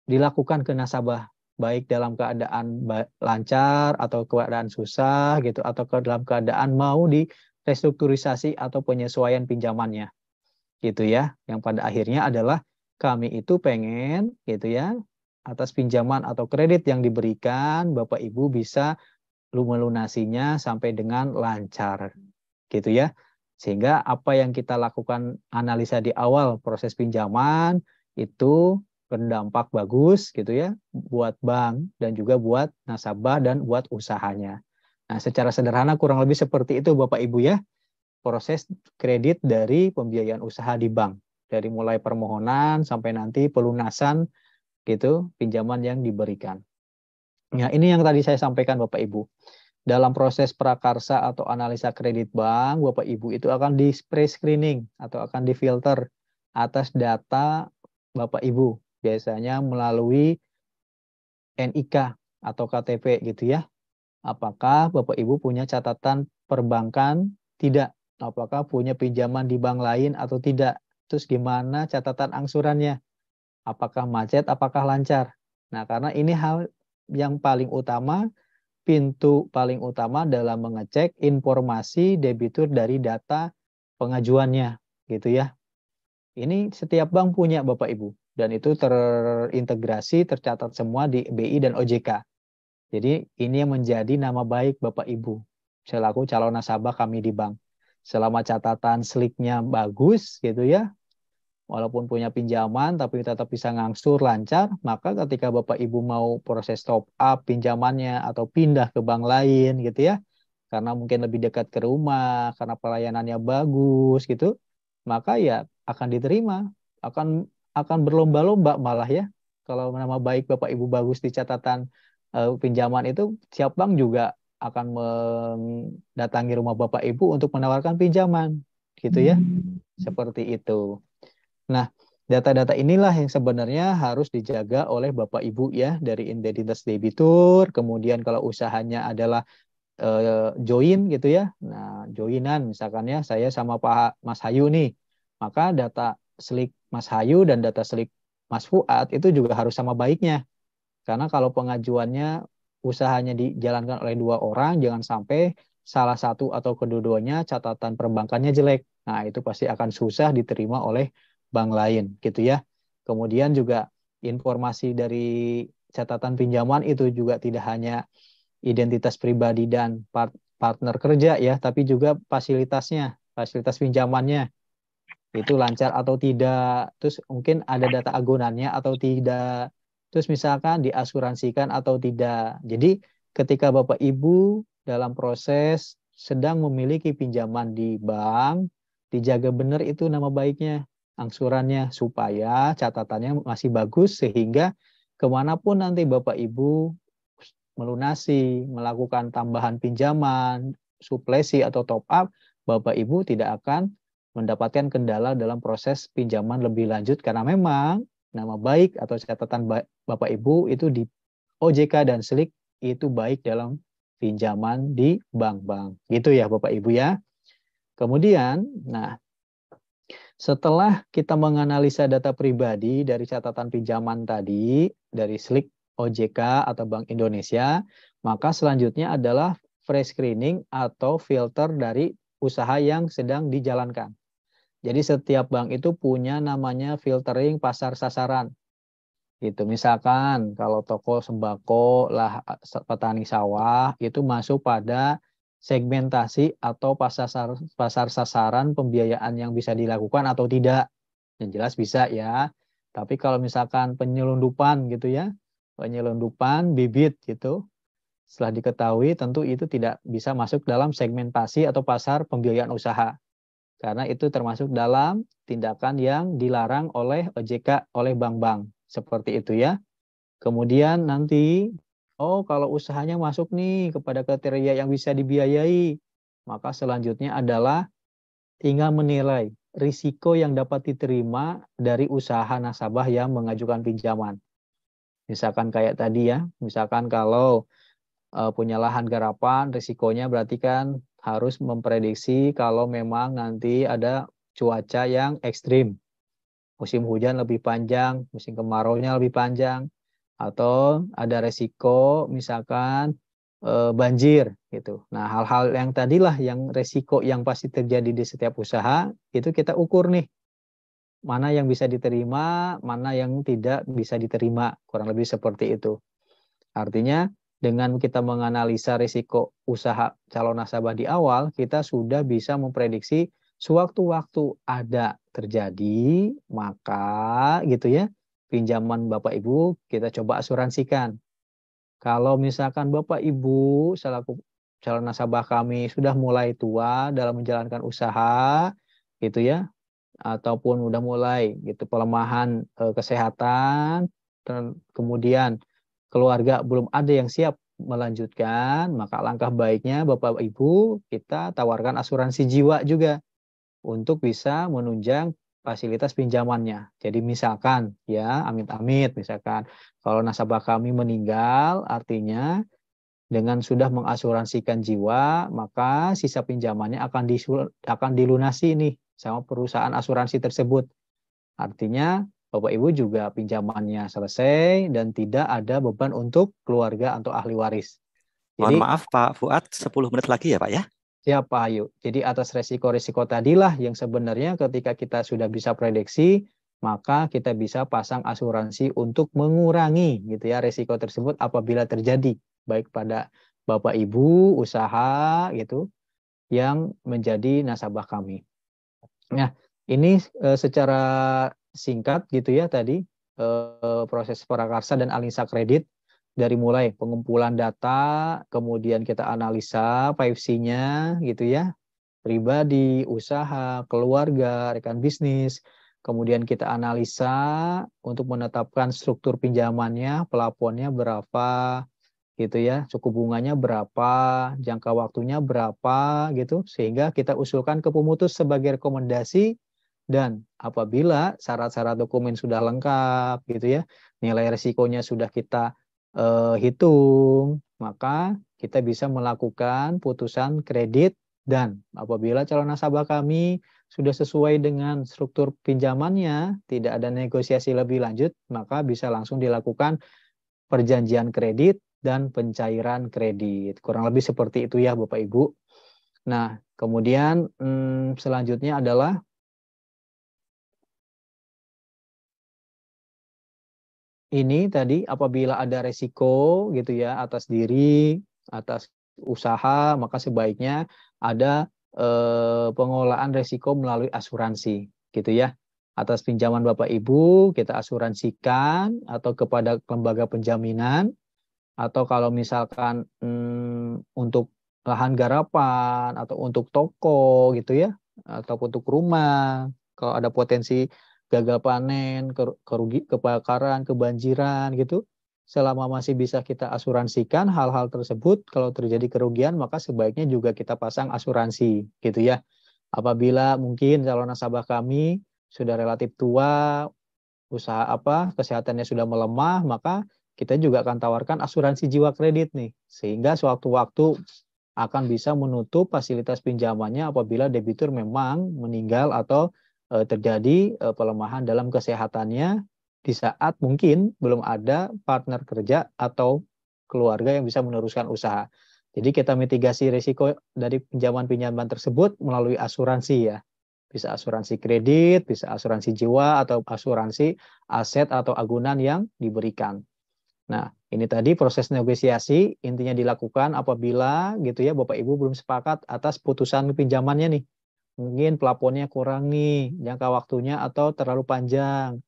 dilakukan ke nasabah, baik dalam keadaan lancar atau keadaan susah gitu, atau dalam keadaan mau di restrukturisasi atau penyesuaian pinjamannya gitu ya. Yang pada akhirnya adalah kami itu pengen gitu ya, atas pinjaman atau kredit yang diberikan Bapak Ibu bisa melunasinya sampai dengan lancar gitu ya. Sehingga apa yang kita lakukan analisa di awal proses pinjaman itu berdampak bagus gitu ya buat bank dan juga buat nasabah dan buat usahanya. Nah, secara sederhana kurang lebih seperti itu Bapak Ibu ya, proses kredit dari pembiayaan usaha di bank. Dari mulai permohonan sampai nanti pelunasan gitu pinjaman yang diberikan. Nah, ini yang tadi saya sampaikan Bapak Ibu. Dalam proses prakarsa atau analisa kredit bank, Bapak Ibu itu akan di pre-screening atau akan difilter atas data Bapak Ibu. Biasanya melalui NIK atau KTP gitu ya. Apakah Bapak Ibu punya catatan perbankan? Tidak. Apakah punya pinjaman di bank lain atau tidak? Terus gimana catatan angsurannya? Apakah macet, apakah lancar? Nah, karena ini hal yang paling utama, pintu paling utama dalam mengecek informasi debitur dari data pengajuannya, gitu ya. Ini setiap bank punya Bapak Ibu, dan itu terintegrasi, tercatat semua di BI dan OJK. Jadi ini yang menjadi nama baik Bapak Ibu, selaku calon nasabah kami di bank. Selama catatan sliknya bagus, gitu ya, walaupun punya pinjaman tapi tetap bisa ngangsur lancar, maka ketika Bapak Ibu mau proses top up pinjamannya atau pindah ke bank lain gitu ya, karena mungkin lebih dekat ke rumah, karena pelayanannya bagus gitu, maka ya akan diterima, akan berlomba-lomba malah ya. Kalau nama baik Bapak Ibu bagus di catatan pinjaman itu, siap bank juga akan mendatangi rumah Bapak Ibu untuk menawarkan pinjaman gitu ya. Seperti itu. Nah, data-data inilah yang sebenarnya harus dijaga oleh Bapak Ibu ya, dari identitas debitur, kemudian kalau usahanya adalah join gitu ya. Nah, joinan misalkan ya, saya sama Pak Mas Hayu nih, maka data slik Mas Hayu dan data slik Mas Fuad itu juga harus sama baiknya. Karena kalau pengajuannya usahanya dijalankan oleh dua orang, jangan sampai salah satu atau kedua-duanya catatan perbankannya jelek. Nah, itu pasti akan susah diterima oleh bank lain gitu ya. Kemudian juga informasi dari catatan pinjaman itu juga tidak hanya identitas pribadi dan partner kerja ya, tapi juga fasilitasnya, fasilitas pinjamannya itu lancar atau tidak, terus mungkin ada data agunannya atau tidak, terus misalkan diasuransikan atau tidak. Jadi ketika Bapak Ibu dalam proses sedang memiliki pinjaman di bank, dijaga benar itu nama baiknya, angsurannya, supaya catatannya masih bagus sehingga kemanapun nanti Bapak Ibu melunasi, melakukan tambahan pinjaman, suplesi atau top up, Bapak Ibu tidak akan mendapatkan kendala dalam proses pinjaman lebih lanjut karena memang nama baik atau catatan Bapak Ibu itu di OJK dan SLIK itu baik dalam pinjaman di bank-bank. Gitu ya Bapak Ibu ya. Kemudian, nah setelah kita menganalisa data pribadi dari catatan pinjaman tadi, dari SLIK, OJK, atau Bank Indonesia, maka selanjutnya adalah fresh screening atau filter dari usaha yang sedang dijalankan. Jadi setiap bank itu punya namanya filtering pasar sasaran. Gitu. Misalkan kalau toko sembako lah petani sawah itu masuk pada segmentasi atau pasar sasaran pembiayaan yang bisa dilakukan atau tidak. Yang jelas bisa ya. Tapi kalau misalkan penyelundupan gitu ya, penyelundupan bibit gitu, setelah diketahui tentu itu tidak bisa masuk dalam segmentasi atau pasar pembiayaan usaha. Karena itu termasuk dalam tindakan yang dilarang oleh OJK, oleh bank-bank. Seperti itu ya. Kemudian nanti, oh kalau usahanya masuk nih kepada kriteria yang bisa dibiayai, maka selanjutnya adalah tinggal menilai risiko yang dapat diterima dari usaha nasabah yang mengajukan pinjaman. Misalkan kayak tadi ya, misalkan kalau punya lahan garapan, risikonya berarti kan harus memprediksi kalau memang nanti ada cuaca yang ekstrim. Musim hujan lebih panjang, musim kemarau-nya lebih panjang, atau ada resiko misalkan banjir gitu. Nah, hal-hal yang tadilah yang resiko yang pasti terjadi di setiap usaha itu kita ukur nih. Mana yang bisa diterima, mana yang tidak bisa diterima. Kurang lebih seperti itu. Artinya dengan kita menganalisa risiko usaha calon nasabah di awal, kita sudah bisa memprediksi sewaktu-waktu ada terjadi, maka gitu ya, pinjaman Bapak Ibu kita coba asuransikan. Kalau misalkan Bapak Ibu selaku calon nasabah kami sudah mulai tua dalam menjalankan usaha gitu ya, ataupun udah mulai gitu pelemahan kesehatan, dan kemudian keluarga belum ada yang siap melanjutkan, maka langkah baiknya Bapak Ibu kita tawarkan asuransi jiwa juga untuk bisa menunjang fasilitas pinjamannya. Jadi misalkan ya, amit-amit misalkan kalau nasabah kami meninggal, artinya dengan sudah mengasuransikan jiwa, maka sisa pinjamannya akan dilunasi nih sama perusahaan asuransi tersebut. Artinya Bapak Ibu juga pinjamannya selesai dan tidak ada beban untuk keluarga atau ahli waris. Mohon Jadi maaf Pak Fuad, 10 menit lagi ya Pak ya. siapa ayo. Jadi atas resiko-resiko tadilah yang sebenarnya ketika kita sudah bisa prediksi, maka kita bisa pasang asuransi untuk mengurangi gitu ya resiko tersebut apabila terjadi baik pada Bapak Ibu usaha gitu yang menjadi nasabah kami. Nah, ini secara singkat gitu ya tadi proses prakarsa dan analisa kredit dari mulai pengumpulan data, kemudian kita analisa 5C-nya gitu ya, pribadi, usaha, keluarga, rekan bisnis, kemudian kita analisa untuk menetapkan struktur pinjamannya, plafonnya berapa gitu ya, suku bunganya berapa, jangka waktunya berapa gitu, sehingga kita usulkan ke pemutus sebagai rekomendasi. Dan apabila syarat-syarat dokumen sudah lengkap gitu ya, nilai risikonya sudah kita hitung, maka kita bisa melakukan putusan kredit. Dan apabila calon nasabah kami sudah sesuai dengan struktur pinjamannya, tidak ada negosiasi lebih lanjut, maka bisa langsung dilakukan perjanjian kredit dan pencairan kredit. Kurang lebih seperti itu ya Bapak Ibu. Nah, kemudian selanjutnya adalah ini tadi apabila ada resiko gitu ya atas diri, atas usaha, maka sebaiknya ada pengelolaan resiko melalui asuransi gitu ya. Atas pinjaman Bapak Ibu kita asuransikan atau kepada lembaga penjaminan, atau kalau misalkan untuk lahan garapan atau untuk toko gitu ya, atau untuk rumah, kalau ada potensi gagal panen, kebakaran, kebanjiran gitu, selama masih bisa kita asuransikan hal-hal tersebut, kalau terjadi kerugian maka sebaiknya juga kita pasang asuransi gitu ya. Apabila mungkin calon nasabah kami sudah relatif tua, usaha kesehatannya sudah melemah, maka kita juga akan tawarkan asuransi jiwa kredit nih, sehingga sewaktu-waktu akan bisa menutup fasilitas pinjamannya apabila debitur memang meninggal atau terjadi pelemahan dalam kesehatannya di saat mungkin belum ada partner kerja atau keluarga yang bisa meneruskan usaha. Jadi kita mitigasi risiko dari pinjaman-pinjaman tersebut melalui asuransi ya. Bisa asuransi kredit, bisa asuransi jiwa, atau asuransi aset atau agunan yang diberikan. Nah, ini tadi proses negosiasi intinya dilakukan apabila gitu ya Bapak Ibu belum sepakat atas putusan pinjamannya nih. Mungkin plafonnya kurang nih, jangka waktunya atau terlalu panjang,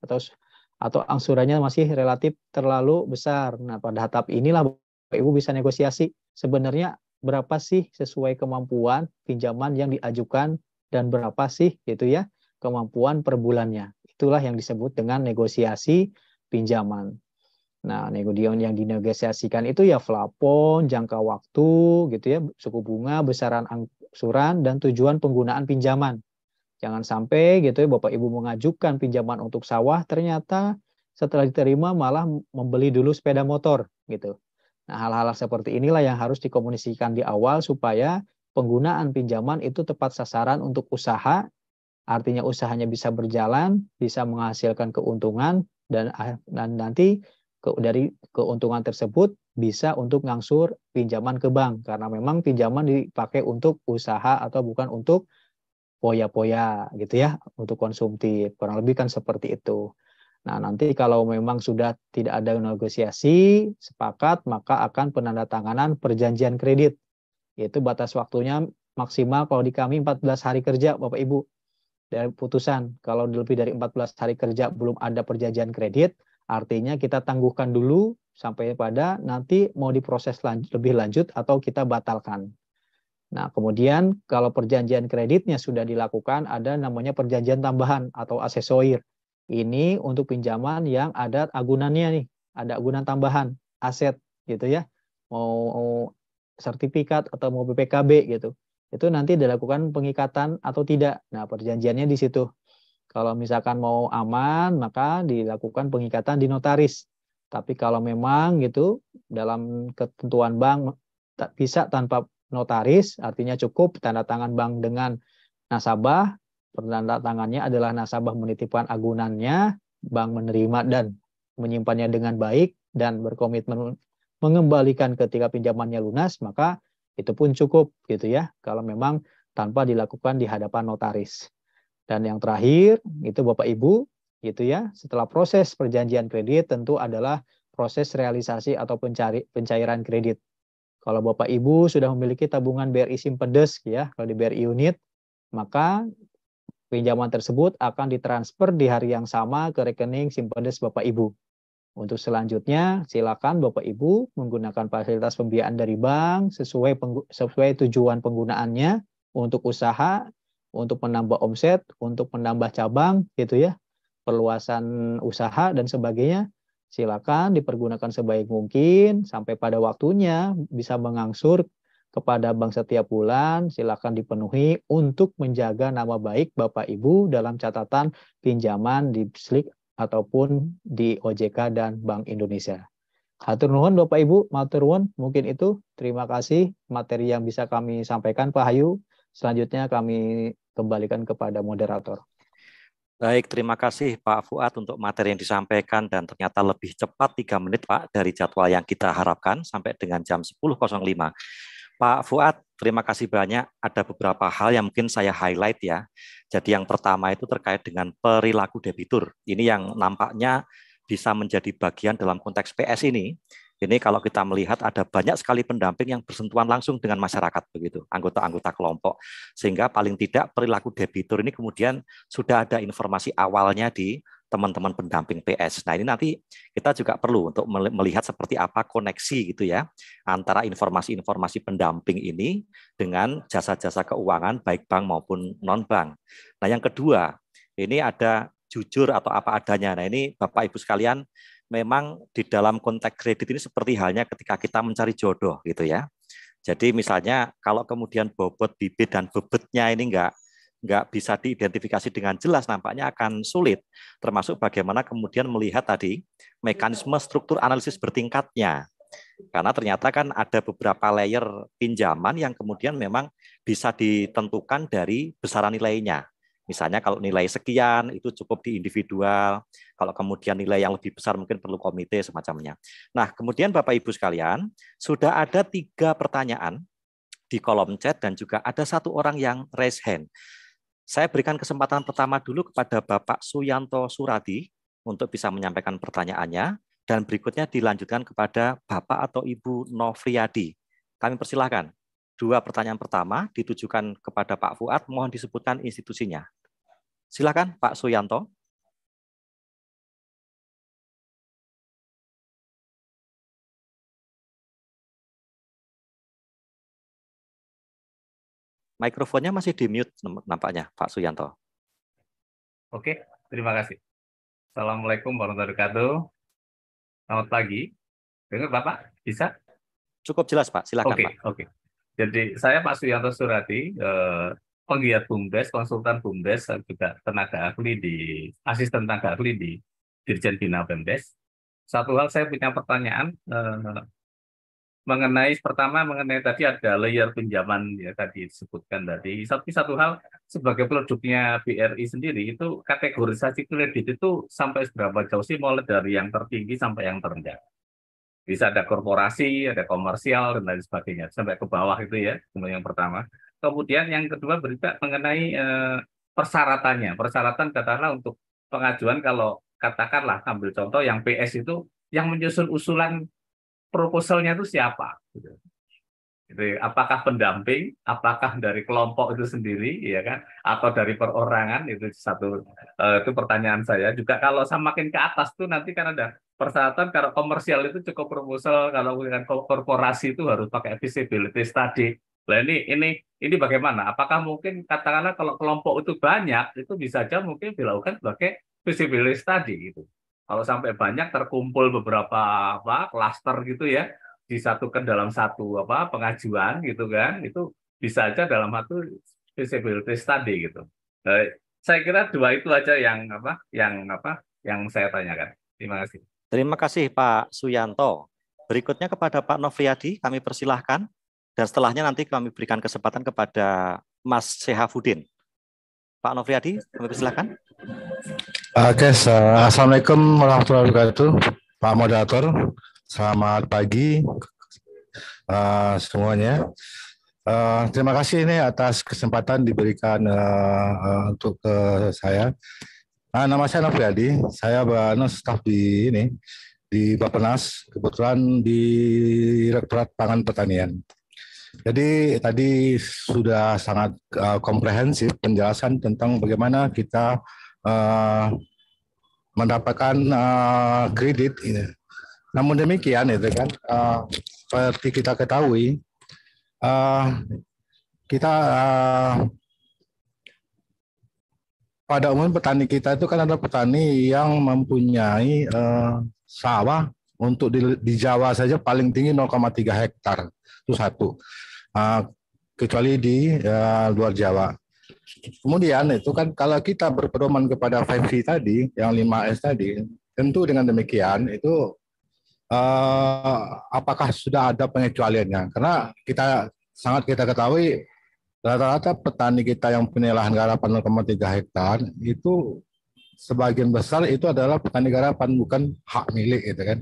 atau angsurannya masih relatif terlalu besar. Nah, pada tahap inilah Bapak Ibu bisa negosiasi sebenarnya berapa sih sesuai kemampuan pinjaman yang diajukan dan berapa sih gitu ya kemampuan per bulannya. Itulah yang disebut dengan negosiasi pinjaman. Nah, yang dinegosiasikan itu ya plafon, jangka waktu, gitu ya, suku bunga, besaran angsuran, dan tujuan penggunaan pinjaman. Jangan sampai gitu ya Bapak Ibu mengajukan pinjaman untuk sawah, ternyata setelah diterima malah membeli dulu sepeda motor gitu. Nah, hal-hal seperti inilah yang harus dikomunikasikan di awal supaya penggunaan pinjaman itu tepat sasaran untuk usaha, artinya usahanya bisa berjalan, bisa menghasilkan keuntungan, dan nanti dari keuntungan tersebut bisa untuk ngangsur pinjaman ke bank, karena memang pinjaman dipakai untuk usaha atau bukan untuk poya-poya gitu ya, untuk konsumtif. Kurang lebih kan seperti itu. Nah, nanti kalau memang sudah tidak ada negosiasi, sepakat, maka akan penandatanganan perjanjian kredit. Yaitu batas waktunya maksimal kalau di kami 14 hari kerja Bapak Ibu dari putusan. Kalau lebih dari 14 hari kerja belum ada perjanjian kredit, artinya kita tangguhkan dulu sampai pada nanti mau diproses lebih lanjut atau kita batalkan. Nah, kemudian kalau perjanjian kreditnya sudah dilakukan, ada namanya perjanjian tambahan atau asesoir. Ini untuk pinjaman yang ada agunannya nih, ada agunan tambahan, aset gitu ya. Mau sertifikat atau mau BPKB gitu. Itu nanti dilakukan pengikatan atau tidak. Nah, perjanjiannya di situ. Kalau misalkan mau aman, maka dilakukan pengikatan di notaris. Tapi kalau memang gitu dalam ketentuan bank bisa tanpa notaris, artinya cukup tanda tangan bank dengan nasabah, penanda tangannya adalah nasabah menitipkan agunannya, bank menerima dan menyimpannya dengan baik dan berkomitmen mengembalikan ketika pinjamannya lunas, maka itu pun cukup gitu ya, kalau memang tanpa dilakukan di hadapan notaris. Dan yang terakhir itu Bapak Ibu gitu ya, setelah proses perjanjian kredit tentu adalah proses realisasi atau pencairan kredit. Kalau Bapak Ibu sudah memiliki tabungan BRI Simpedes ya, kalau di BRI unit, maka pinjaman tersebut akan ditransfer di hari yang sama ke rekening Simpedes Bapak Ibu. Untuk selanjutnya, silakan Bapak Ibu menggunakan fasilitas pembiayaan dari bank sesuai tujuan penggunaannya untuk usaha, untuk menambah omset, untuk menambah cabang gitu ya, perluasan usaha dan sebagainya. Silakan dipergunakan sebaik mungkin sampai pada waktunya bisa mengangsur kepada bank setiap bulan. Silakan dipenuhi untuk menjaga nama baik Bapak Ibu dalam catatan pinjaman di SLIK ataupun di OJK dan Bank Indonesia. Hatur nuhun Bapak Ibu, matur nuwun. Mungkin itu. Terima kasih materi yang bisa kami sampaikan Pak Hayu. Selanjutnya kami kembalikan kepada moderator. Baik, terima kasih Pak Fuad untuk materi yang disampaikan dan ternyata lebih cepat 3 menit Pak dari jadwal yang kita harapkan sampai dengan jam 10.05. Pak Fuad, terima kasih banyak. Ada beberapa hal yang mungkin saya highlight ya. Jadi yang pertama itu terkait dengan perilaku debitur. Ini yang nampaknya bisa menjadi bagian dalam konteks PS ini. Ini kalau kita melihat ada banyak sekali pendamping yang bersentuhan langsung dengan masyarakat begitu, anggota-anggota kelompok. Sehingga paling tidak perilaku debitur ini kemudian sudah ada informasi awalnya di teman-teman pendamping PS. Nah, ini nanti kita juga perlu untuk melihat seperti apa koneksi gitu ya antara informasi-informasi pendamping ini dengan jasa-jasa keuangan baik bank maupun non-bank. Nah, yang kedua, ini ada jujur atau apa adanya. Nah, ini Bapak Ibu sekalian, memang di dalam konteks kredit ini seperti halnya ketika kita mencari jodoh gitu ya. Jadi misalnya kalau kemudian bobot bibit dan bebetnya ini nggak bisa diidentifikasi dengan jelas, nampaknya akan sulit. Termasuk bagaimana kemudian melihat tadi mekanisme struktur analisis bertingkatnya. Karena ternyata kan ada beberapa layer pinjaman yang kemudian memang bisa ditentukan dari besaran nilainya. Misalnya kalau nilai sekian itu cukup di individual, kalau kemudian nilai yang lebih besar mungkin perlu komite semacamnya. Nah, kemudian Bapak Ibu sekalian, sudah ada 3 pertanyaan di kolom chat dan juga ada 1 orang yang raise hand. Saya berikan kesempatan pertama dulu kepada Bapak Suyanto Suradi untuk bisa menyampaikan pertanyaannya, dan berikutnya dilanjutkan kepada Bapak atau Ibu Novriadi. Kami persilahkan. 2 pertanyaan pertama ditujukan kepada Pak Fuad, mohon disebutkan institusinya. Silakan Pak Suyanto. Mikrofonnya masih di mute nampaknya Pak Suyanto. Oke, terima kasih. Assalamualaikum warahmatullahi wabarakatuh. Selamat pagi. Dengar Bapak? Bisa? Cukup jelas Pak, silakan Pak. Oke. Jadi saya Pak Suyanto Suradi, penggiat BUMDes, konsultan BUMDes, juga asisten tenaga ahli di Dirjen Bina BUMDes. Satu hal saya punya pertanyaan mengenai tadi ada layer pinjaman ya tadi disebutkan tadi. Satu hal sebagai produknya BRI sendiri itu kategorisasi kredit itu sampai seberapa jauh sih, mulai dari yang tertinggi sampai yang terendah. Bisa ada korporasi, ada komersial dan lain sebagainya sampai ke bawah itu ya. Yang pertama. Kemudian yang kedua berita mengenai persyaratannya. Persyaratan katakanlah untuk pengajuan, kalau katakanlah ambil contoh yang PS itu yang menyusun usulan proposalnya itu siapa? Gitu. Apakah pendamping, apakah dari kelompok itu sendiri, ya kan, atau dari perorangan, itu satu. Itu pertanyaan saya. Juga kalau semakin ke atas tuh nanti kan ada persyaratan. Kalau komersial itu cukup proposal, kalau dengan korporasi itu harus pakai feasibility study. Nah ini bagaimana? Apakah mungkin katakanlah kalau kelompok itu banyak, itu bisa aja mungkin dilakukan sebagai feasibility study gitu. Kalau sampai banyak terkumpul beberapa klaster gitu ya, disatukan dalam satu pengajuan gitu kan, itu bisa aja dalam satu feasibility study gitu. Saya kira dua itu aja yang saya tanyakan. Terima kasih. Terima kasih Pak Suyanto. Berikutnya kepada Pak Nofriyadi kami persilahkan, dan setelahnya nanti kami berikan kesempatan kepada Mas Syahafudin. Pak Nofriyadi, kami persilahkan. Oke, Assalamualaikum warahmatullahi wabarakatuh, Pak Moderator. Selamat pagi semuanya. Terima kasih ini atas kesempatan diberikan untuk saya. Nama saya Nofriyadi, saya staf di Bappenas, kebetulan di Direktorat Pangan Pertanian. Jadi tadi sudah sangat komprehensif penjelasan tentang bagaimana kita mendapatkan kredit ini. Namun demikian itu kan seperti kita ketahui kita pada umumnya petani kita itu kan adalah petani yang mempunyai sawah untuk di Jawa saja paling tinggi 0,3 hektar itu satu, kecuali di luar Jawa. Kemudian itu kan kalau kita berpedoman kepada 5V tadi, yang 5S tadi, tentu dengan demikian itu apakah sudah ada pengecualiannya? Karena kita ketahui rata-rata petani kita yang punya lahan garapan 0,3 hektar itu sebagian besar itu adalah petani garapan, bukan hak milik gitu kan.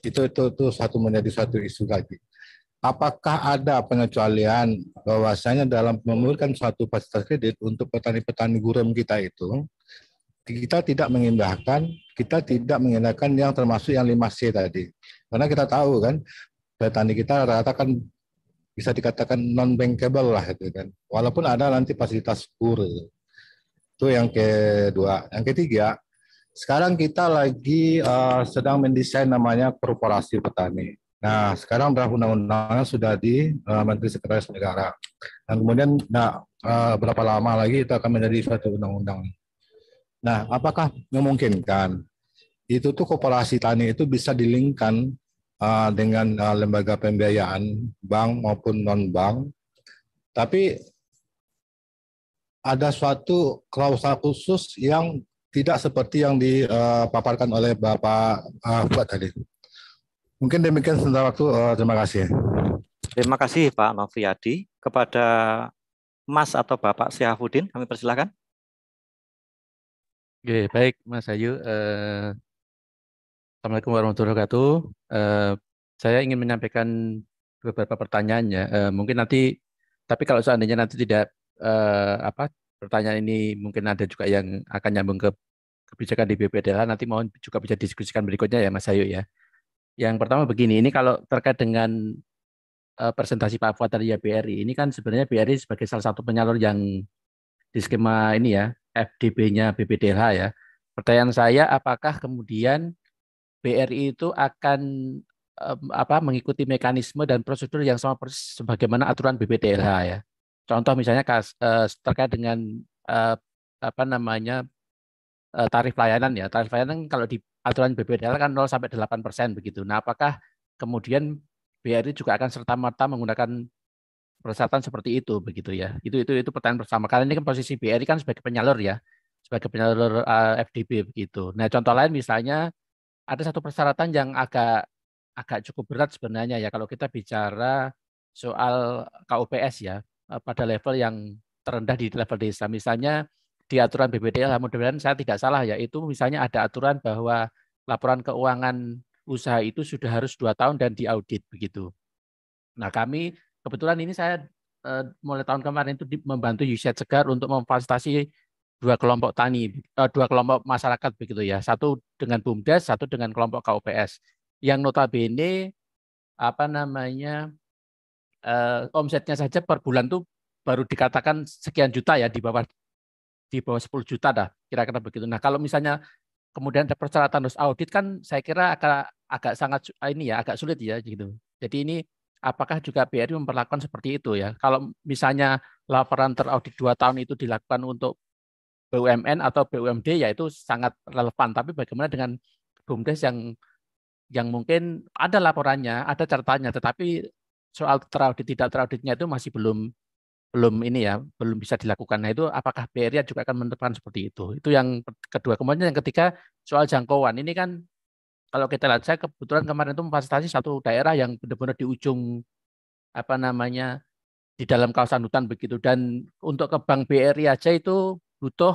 Itu menjadi satu isu lagi. Apakah ada pengecualian bahwasanya dalam memberikan suatu fasilitas kredit untuk petani-petani gurem kita itu, kita tidak mengindahkan yang termasuk yang 5C tadi. Karena kita tahu kan, petani kita rata-rata kan bisa dikatakan non-bankable lah itu kan. Walaupun ada nanti fasilitas kur. Itu yang kedua. Yang ketiga, sekarang kita lagi sedang mendesain namanya korporasi petani. Nah, sekarang draft undang-undangnya sudah di Menteri Sekretaris Negara. Dan kemudian berapa lama lagi itu akan menjadi suatu undang-undang. Nah, apakah memungkinkan itu tuh koperasi tani itu bisa dilingkan dengan lembaga pembiayaan bank maupun non-bank, tapi ada suatu klausul khusus yang tidak seperti yang dipaparkan oleh Bapak Fuad tadi. Mungkin demikian sementara waktu. Terima kasih. Terima kasih Pak Nofriyadi. Kepada Mas atau Bapak Syahafudin, kami persilakan. Oke, baik Mas Ayu. Assalamualaikum warahmatullahi wabarakatuh. Saya ingin menyampaikan beberapa pertanyaan ya. Mungkin nanti, tapi kalau seandainya nanti tidak pertanyaan ini mungkin ada juga yang akan nyambung ke kebijakan di BPDH, nanti mohon juga bisa diskusikan berikutnya ya Mas Ayu ya. Yang pertama begini, ini kalau terkait dengan presentasi Pak Fuad tadi ya BRI, ini kan sebenarnya BRI sebagai salah satu penyalur yang di skema ini ya, FDB-nya BPDH ya. Pertanyaan saya, apakah kemudian BRI itu akan mengikuti mekanisme dan prosedur yang sama persis sebagaimana aturan BPDH ya. Contoh misalnya terkait dengan tarif layanan ya. Tarif layanan kalau di aturan BPDH kan 0 sampai 8% begitu. Nah, apakah kemudian BRI juga akan serta-merta menggunakan persyaratan seperti itu begitu ya. Itu pertanyaan pertama. Karena ini kan posisi BRI kan sebagai penyalur ya. Sebagai penyalur FDB begitu. Nah, contoh lain misalnya ada satu persyaratan yang agak cukup berat sebenarnya ya kalau kita bicara soal KUPS ya pada level yang terendah di level desa. Misalnya di aturan BPDH, mudah-mudahan saya tidak salah ya, itu misalnya ada aturan bahwa laporan keuangan usaha itu sudah harus 2 tahun dan diaudit begitu. Nah, kami kebetulan ini saya mulai tahun kemarin itu membantu USAID Segar untuk memfasilitasi 2 kelompok tani, 2 kelompok masyarakat begitu ya. Satu dengan BUMDes, satu dengan kelompok KUPS. Yang notabene omsetnya saja per bulan tuh baru dikatakan sekian juta ya, di bawah 10 juta dah, kira-kira begitu. Nah, kalau misalnya kemudian ada persyaratan harus audit kan saya kira agak sangat agak sulit ya gitu. Jadi ini apakah juga BRI memperlakukan seperti itu ya? Kalau misalnya laporan teraudit 2 tahun itu dilakukan untuk BUMN atau BUMD ya itu sangat relevan. Tapi bagaimana dengan BUMDes yang mungkin ada laporannya, ada catatannya, tetapi soal teraudit tidak terauditnya itu masih belum bisa dilakukan. Nah, itu apakah BRI juga akan menentukan seperti itu? Itu yang kedua. Kemudian yang ketiga soal jangkauan. Ini kan kalau kita lihat, saya kebetulan kemarin itu memfasilitasi satu daerah yang benar-benar di ujung di dalam kawasan hutan begitu, dan untuk ke Bank BRI aja itu butuh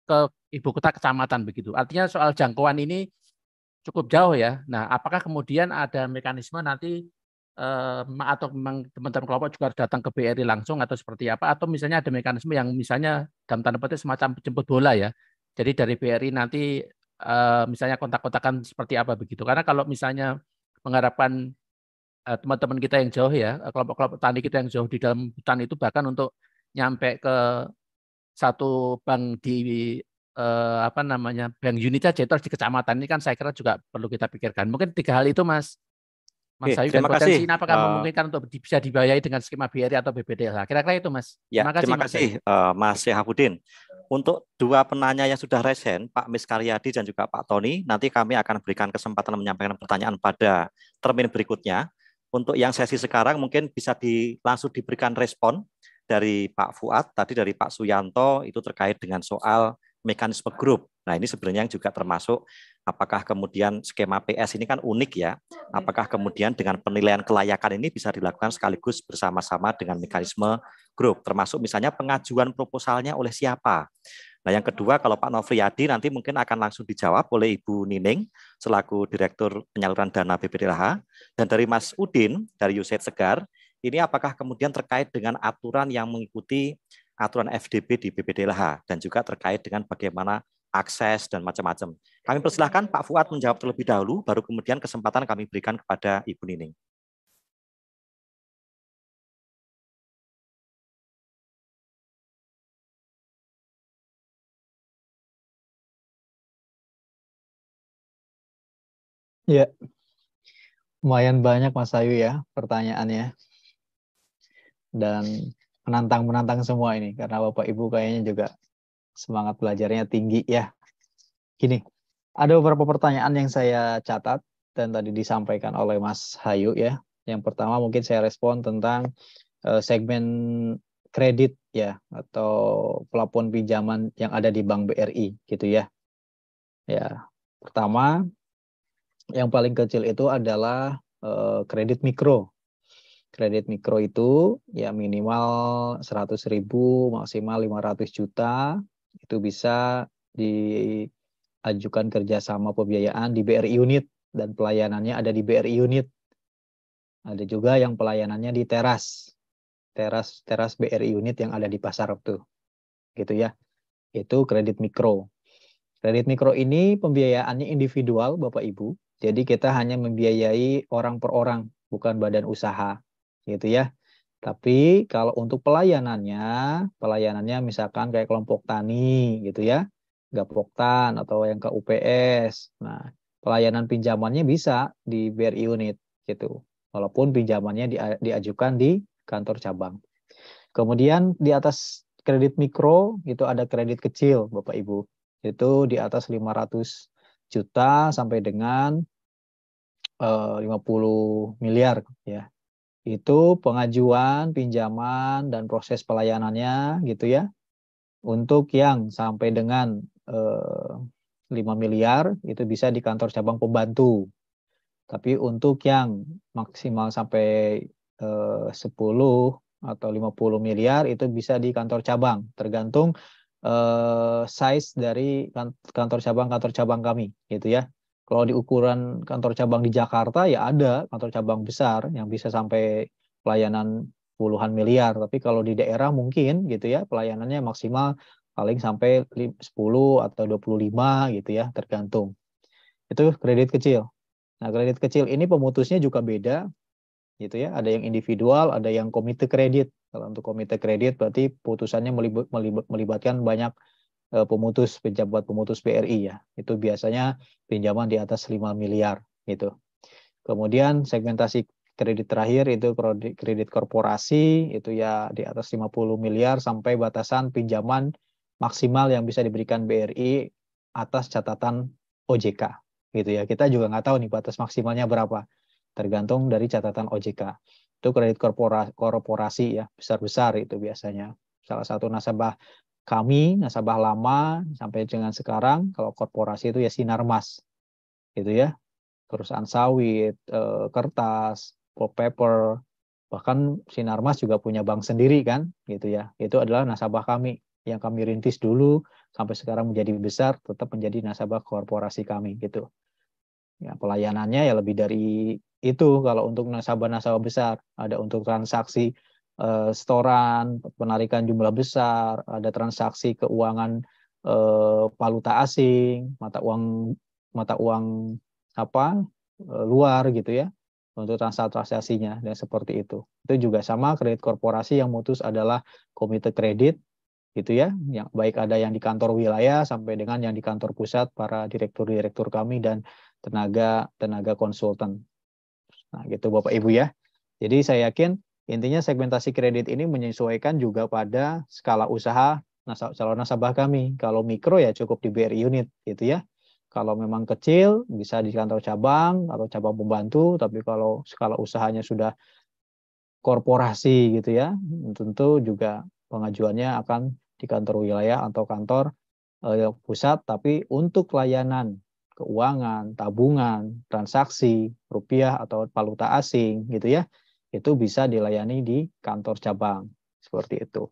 ke ibu kota kecamatan begitu. Artinya soal jangkauan ini cukup jauh ya. Nah, apakah kemudian ada mekanisme nanti atau memang teman-teman kelompok juga harus datang ke BRI langsung atau seperti apa, atau misalnya ada mekanisme yang misalnya dalam tanda petik semacam jemput bola ya. Jadi dari BRI nanti misalnya kontak-kontakan seperti apa begitu. Karena kalau misalnya mengharapkan teman-teman kita yang jauh ya, kelompok-kelompok tani kita yang jauh di dalam hutan itu bahkan untuk nyampe ke satu bank di bank unit aja itu harus di kecamatan, ini kan saya kira juga perlu kita pikirkan. Mungkin 3 hal itu Mas Ayu, dan terima potensi kasih. ini apakah memungkinkan untuk bisa dibiayai dengan skema BRI atau BPDL? Kira-kira itu Mas. Ya, terima kasih Mas Syahabudin. Untuk 2 penanya yang sudah resen, Pak Mis Karyadi dan juga Pak Tony, nanti kami akan berikan kesempatan menyampaikan pertanyaan pada termin berikutnya. Untuk yang sesi sekarang mungkin bisa langsung diberikan respon dari Pak Fuad, tadi dari Pak Suyanto, itu terkait dengan soal mekanisme grup. Nah, ini sebenarnya yang juga termasuk apakah kemudian skema PS ini kan unik ya, apakah kemudian dengan penilaian kelayakan ini bisa dilakukan sekaligus bersama-sama dengan mekanisme grup, termasuk misalnya pengajuan proposalnya oleh siapa. Nah, yang kedua, kalau Pak Nofriyadi nanti mungkin akan langsung dijawab oleh Ibu Nining selaku Direktur Penyaluran Dana BPDLH, dan dari Mas Udin dari USAID Segar, ini apakah kemudian terkait dengan aturan yang mengikuti aturan FDB di BPDLH dan juga terkait dengan bagaimana akses dan macam-macam. Kami persilahkan Pak Fuad menjawab terlebih dahulu, baru kemudian kesempatan kami berikan kepada Ibu Nining. Ya, lumayan banyak Mas Ayu ya pertanyaannya. Dan menantang semua ini, karena Bapak Ibu kayaknya juga semangat belajarnya tinggi ya. Gini, ada beberapa pertanyaan yang saya catat dan tadi disampaikan oleh Mas Hayu ya. Yang pertama mungkin saya respon tentang segmen kredit ya, atau plafon pinjaman yang ada di Bank BRI gitu ya. Ya, pertama yang paling kecil itu adalah kredit mikro. Kredit mikro itu ya minimal 100.000, maksimal 500 juta. Itu bisa diajukan kerjasama pembiayaan di BRI unit, dan pelayanannya ada di BRI unit. Ada juga yang pelayanannya di teras BRI unit yang ada di pasar tuh, gitu ya. Itu kredit mikro. Kredit mikro ini pembiayaannya individual Bapak Ibu. Jadi kita hanya membiayai orang per orang, bukan badan usaha, gitu ya. Tapi kalau untuk pelayanannya misalkan kayak kelompok tani gitu ya, Gapoktan atau yang ke UPS. Nah, pelayanan pinjamannya bisa di BRI unit gitu. Walaupun pinjamannya diajukan di kantor cabang. Kemudian di atas kredit mikro itu ada kredit kecil Bapak Ibu. Itu di atas 500 juta sampai dengan 50 miliar ya. Itu pengajuan, pinjaman, dan proses pelayanannya gitu ya. Untuk yang sampai dengan 5 miliar itu bisa di kantor cabang pembantu. Tapi untuk yang maksimal sampai 10 atau 50 miliar itu bisa di kantor cabang, tergantung size dari kantor cabang kami gitu ya. Kalau di ukuran kantor cabang di Jakarta ya ada kantor cabang besar yang bisa sampai pelayanan puluhan miliar, tapi kalau di daerah mungkin gitu ya pelayanannya maksimal paling sampai 10 atau 25 gitu ya, tergantung. Itu kredit kecil. Nah, kredit kecil ini pemutusnya juga beda. gitu ya. Ada yang individual, ada yang komite kredit. Kalau untuk komite kredit berarti putusannya melibatkan banyak pejabat pemutus BRI ya. Itu biasanya pinjaman di atas 5 miliar gitu. Kemudian segmentasi kredit terakhir itu kredit korporasi, itu ya di atas 50 miliar sampai batasan pinjaman maksimal yang bisa diberikan BRI atas catatan OJK gitu ya. Kita juga nggak tahu nih batas maksimalnya berapa, tergantung dari catatan OJK. Itu kredit korporasi ya, besar-besar itu biasanya. Salah satu nasabah kami, nasabah lama sampai dengan sekarang, kalau korporasi itu ya Sinarmas, gitu ya, perusahaan sawit, kertas, pulp paper, bahkan Sinarmas juga punya bank sendiri kan, gitu ya. Itu adalah nasabah kami yang kami rintis dulu sampai sekarang menjadi besar, tetap menjadi nasabah korporasi kami gitu. Ya, pelayanannya ya lebih dari itu kalau untuk nasabah-nasabah besar, ada untuk transaksi setoran, penarikan jumlah besar, ada transaksi keuangan valuta asing, mata uang apa luar gitu ya, untuk transaksinya dan seperti itu. Itu juga sama kredit korporasi yang mutus adalah komite kredit gitu ya, yang baik ada yang di kantor wilayah sampai dengan yang di kantor pusat, para direktur-direktur kami dan tenaga konsultan. Nah, gitu Bapak Ibu ya. Jadi saya yakin intinya segmentasi kredit ini menyesuaikan juga pada skala usaha calon nasabah kami. Kalau mikro ya cukup di BRI unit gitu ya. Kalau memang kecil bisa di kantor cabang atau cabang pembantu, tapi kalau skala usahanya sudah korporasi gitu ya, tentu juga pengajuannya akan di kantor wilayah atau kantor pusat, tapi untuk layanan keuangan, tabungan, transaksi rupiah atau valuta asing gitu ya, itu bisa dilayani di kantor cabang seperti itu.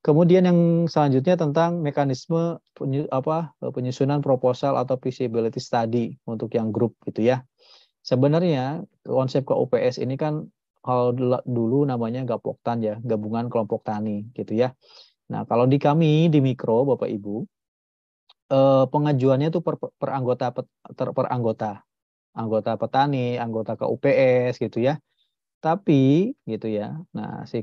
Kemudian yang selanjutnya tentang mekanisme penyusunan proposal atau feasibility study untuk yang grup gitu ya. Sebenarnya konsep KUPS ini kan dulu namanya Gapoktan ya, gabungan kelompok tani gitu ya. Nah, kalau di kami di mikro Bapak Ibu, pengajuannya itu per anggota petani, anggota KUPS gitu ya. Tapi gitu ya. Nah, si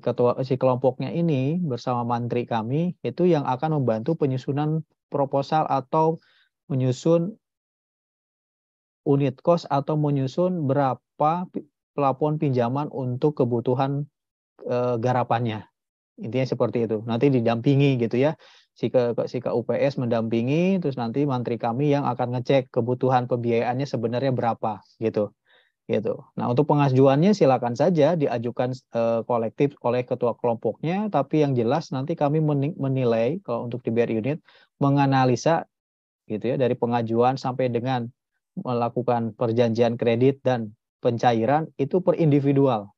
kelompoknya ini bersama mantri kami itu yang akan membantu penyusunan proposal atau menyusun unit cost atau menyusun berapa plafon pinjaman untuk kebutuhan garapannya. Intinya seperti itu. Nanti didampingi gitu ya. Si KUPS mendampingi, terus nanti mantri kami yang akan ngecek kebutuhan pembiayaannya sebenarnya berapa gitu. Nah, untuk pengajuannya silakan saja diajukan kolektif oleh ketua kelompoknya, tapi yang jelas nanti kami menilai kalau untuk di BRI unit menganalisa gitu ya dari pengajuan sampai dengan melakukan perjanjian kredit dan pencairan itu per individual.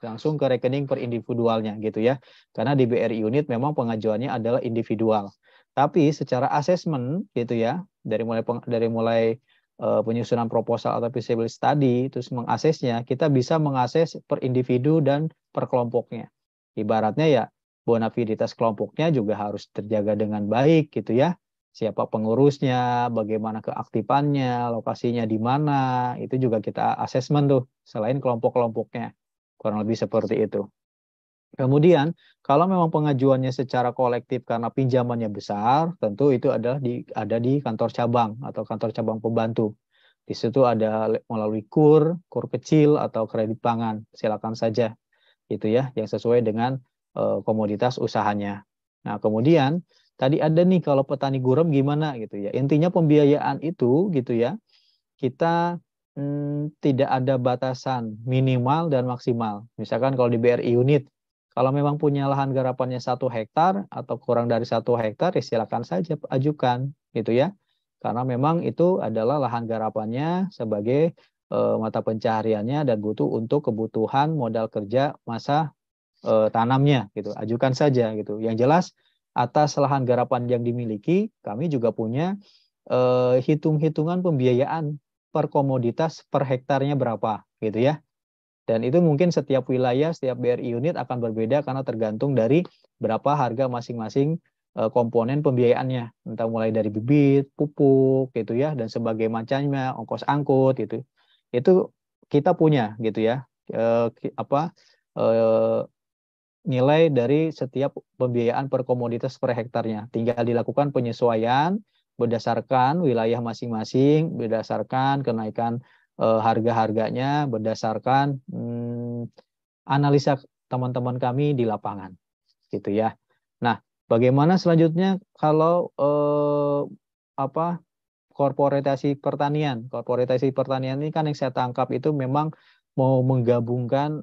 Langsung ke rekening per individualnya gitu ya. Karena di BRI unit memang pengajuannya adalah individual. Tapi secara asesmen gitu ya, dari mulai penyusunan proposal atau feasibility study, terus mengaksesnya, kita bisa mengakses per individu dan per kelompoknya. Ibaratnya ya, bonafiditas kelompoknya juga harus terjaga dengan baik gitu ya. Siapa pengurusnya, bagaimana keaktifannya, lokasinya di mana, itu juga kita asesmen tuh, selain kelompok-kelompoknya. Kurang lebih seperti itu. Kemudian, kalau memang pengajuannya secara kolektif karena pinjamannya besar, tentu itu ada di kantor cabang atau kantor cabang pembantu. Di situ ada melalui kur kecil atau kredit pangan. Silakan saja itu ya, yang sesuai dengan komoditas usahanya. Nah, kemudian tadi ada nih kalau petani gurem gimana gitu ya. Intinya pembiayaan itu gitu ya. Kita tidak ada batasan minimal dan maksimal. Misalkan kalau di BRI unit, kalau memang punya lahan garapannya 1 hektar atau kurang dari 1 hektar, ya silakan saja ajukan, gitu ya. Karena memang itu adalah lahan garapannya sebagai mata pencahariannya dan butuh untuk kebutuhan modal kerja masa tanamnya, gitu. Ajukan saja, gitu. Yang jelas atas lahan garapan yang dimiliki, kami juga punya hitung-hitungan pembiayaan per komoditas per hektarnya berapa, gitu ya. Dan itu mungkin setiap wilayah, setiap BRI unit akan berbeda karena tergantung dari berapa harga masing-masing komponen pembiayaannya. Entah mulai dari bibit, pupuk, gitu ya, dan sebagainya macamnya, ongkos angkut, gitu. Itu kita punya gitu ya nilai dari setiap pembiayaan per komoditas per hektarnya. Tinggal dilakukan penyesuaian berdasarkan wilayah masing-masing, berdasarkan kenaikan harga-harganya, berdasarkan analisa teman-teman kami di lapangan, gitu ya. Nah, bagaimana selanjutnya kalau korporatasi pertanian? Korporatasi pertanian ini kan yang saya tangkap itu memang mau menggabungkan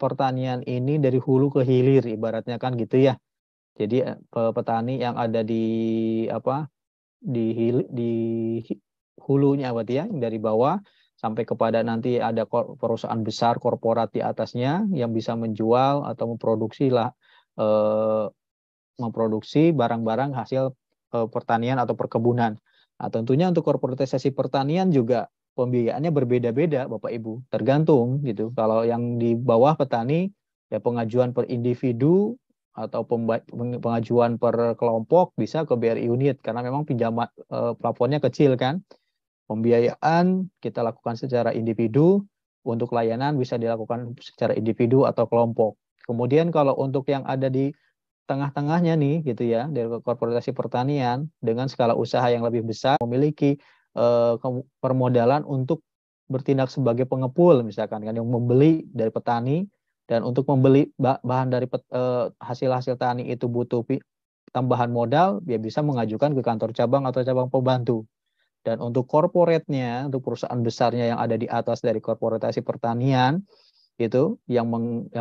pertanian ini dari hulu ke hilir ibaratnya kan gitu ya. Jadi petani yang ada di hulunya berarti ya, dari bawah sampai kepada nanti ada perusahaan besar korporat di atasnya yang bisa menjual atau memproduksi barang-barang hasil pertanian atau perkebunan. Nah, tentunya untuk korporatisasi pertanian juga pembiayaannya berbeda-beda Bapak Ibu, tergantung gitu. Kalau yang di bawah petani ya pengajuan per individu atau pengajuan per kelompok bisa ke BRI unit karena memang pinjaman plafonnya kecil kan. Pembiayaan kita lakukan secara individu, untuk layanan bisa dilakukan secara individu atau kelompok. Kemudian kalau untuk yang ada di tengah-tengahnya nih gitu ya, dari korporasi pertanian dengan skala usaha yang lebih besar memiliki permodalan untuk bertindak sebagai pengepul misalkan kan, yang membeli dari petani, dan untuk membeli bahan dari hasil-hasil tani itu butuh tambahan modal, dia bisa mengajukan ke kantor cabang atau cabang pembantu. Dan untuk korporatnya, untuk perusahaan besarnya yang ada di atas dari korporasi pertanian itu yang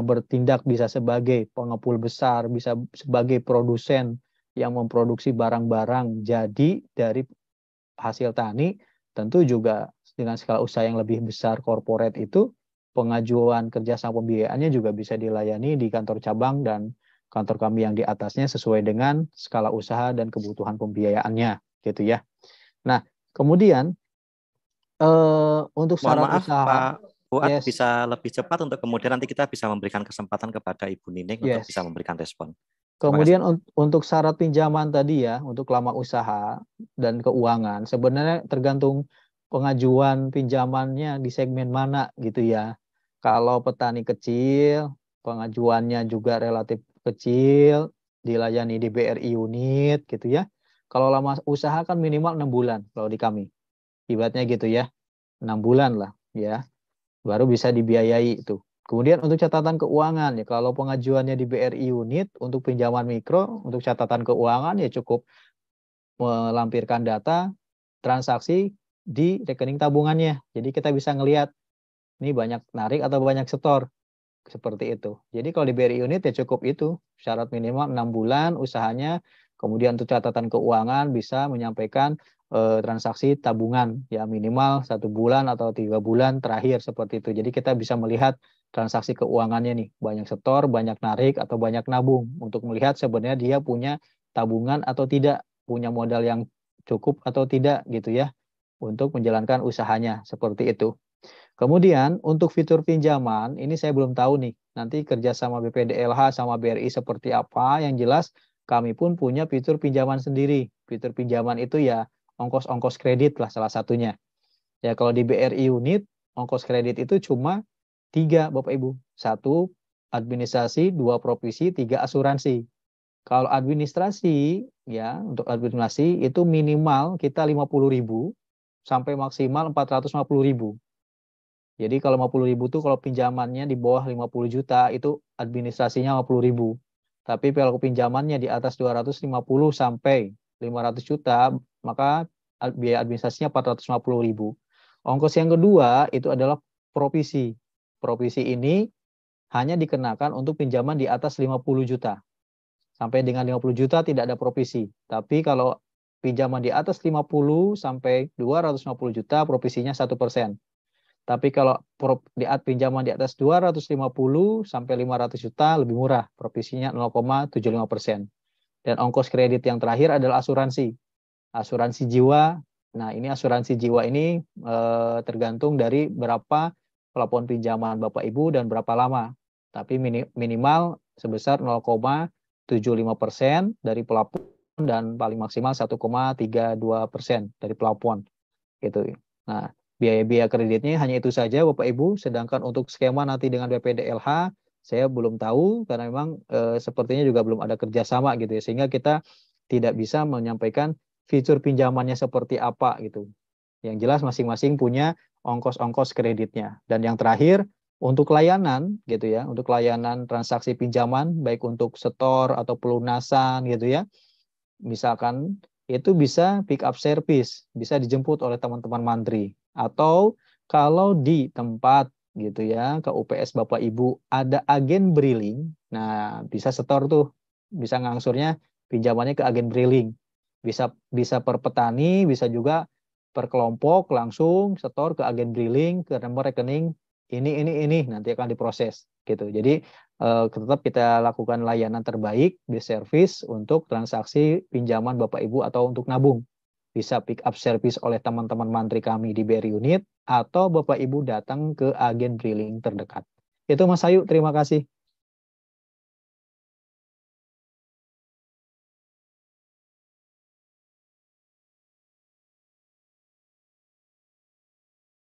bertindak bisa sebagai pengepul besar, bisa sebagai produsen yang memproduksi barang-barang jadi dari hasil tani, tentu juga dengan skala usaha yang lebih besar korporat itu, pengajuan kerjasama pembiayaannya juga bisa dilayani di kantor cabang dan kantor kami yang di atasnya sesuai dengan skala usaha dan kebutuhan pembiayaannya gitu ya. Nah, kemudian untuk syarat usaha, Pak Fuad, yes, bisa lebih cepat untuk kemudian nanti kita bisa memberikan kesempatan kepada Ibu Nining untuk bisa memberikan respon. Kemudian untuk syarat pinjaman tadi ya, untuk lama usaha dan keuangan, sebenarnya tergantung pengajuan pinjamannya di segmen mana gitu ya. Kalau petani kecil, pengajuannya juga relatif kecil, dilayani di BRI unit gitu ya. Kalau lama usaha kan minimal 6 bulan kalau di kami. Ibaratnya gitu ya, 6 bulan lah ya, baru bisa dibiayai itu. Kemudian untuk catatan keuangan ya, kalau pengajuannya di BRI unit untuk pinjaman mikro, untuk catatan keuangan ya cukup melampirkan data transaksi di rekening tabungannya. Jadi kita bisa ngelihat ini banyak narik atau banyak setor, seperti itu. Jadi kalau di BRI unit ya cukup itu, syarat minimal 6 bulan usahanya. Kemudian untuk catatan keuangan bisa menyampaikan transaksi tabungan ya minimal 1 bulan atau 3 bulan terakhir seperti itu. Jadi kita bisa melihat transaksi keuangannya nih, banyak setor, banyak narik atau banyak nabung, untuk melihat sebenarnya dia punya tabungan atau tidak, punya modal yang cukup atau tidak gitu ya, untuk menjalankan usahanya seperti itu. Kemudian untuk fitur pinjaman ini saya belum tahu nih, nanti kerjasama BPDLH sama BRI seperti apa. Yang jelas kami pun punya fitur pinjaman sendiri. Fitur pinjaman itu ya ongkos-ongkos kredit lah salah satunya. Ya kalau di BRI unit ongkos kredit itu cuma 3 Bapak Ibu. 1 administrasi, 2 provisi, 3 asuransi. Kalau administrasi ya, untuk administrasi itu minimal kita 50.000 sampai maksimal 450.000. Jadi kalau 50.000 tuh kalau pinjamannya di bawah 50 juta itu administrasinya 50.000. Tapi kalau pinjamannya di atas 250 sampai 500 juta maka biaya administrasinya 450.000. Ongkos yang kedua itu adalah provisi. Provisi ini hanya dikenakan untuk pinjaman di atas 50 juta. Sampai dengan 50 juta tidak ada provisi. Tapi kalau pinjaman di atas 50 sampai 250 juta provisinya 1%. Tapi kalau pinjaman di atas 250 sampai 500 juta lebih murah, provisinya 0,75%. Dan ongkos kredit yang terakhir adalah asuransi. Asuransi jiwa. Nah, ini asuransi jiwa ini tergantung dari berapa plafon pinjaman Bapak Ibu dan berapa lama. Tapi minimal sebesar 0,75% dari plafon dan paling maksimal 1,32% dari plafon. Gitu. Nah, Biaya-biaya kreditnya hanya itu saja Bapak Ibu, sedangkan untuk skema nanti dengan BPDLH saya belum tahu karena memang sepertinya juga belum ada kerjasama gitu ya, sehingga kita tidak bisa menyampaikan fitur pinjamannya seperti apa gitu. Yang jelas masing-masing punya ongkos-ongkos kreditnya. Dan yang terakhir untuk layanan gitu ya, untuk layanan transaksi pinjaman baik untuk setor atau pelunasan gitu ya, misalkan itu bisa pick up service, bisa dijemput oleh teman-teman mantri. Atau kalau di tempat gitu ya, ke UPS Bapak Ibu ada agen briling, nah bisa setor tuh, bisa ngangsurnya pinjamannya ke agen briling. Bisa per petani, bisa juga per kelompok langsung setor ke agen briling ke nomor rekening ini nanti akan diproses gitu. Jadi tetap kita lakukan layanan terbaik di service untuk transaksi pinjaman Bapak Ibu atau untuk nabung. Bisa pick up service oleh teman-teman mantri kami di BRI unit atau Bapak Ibu datang ke agen briling terdekat. Itu Mas Ayu, terima kasih.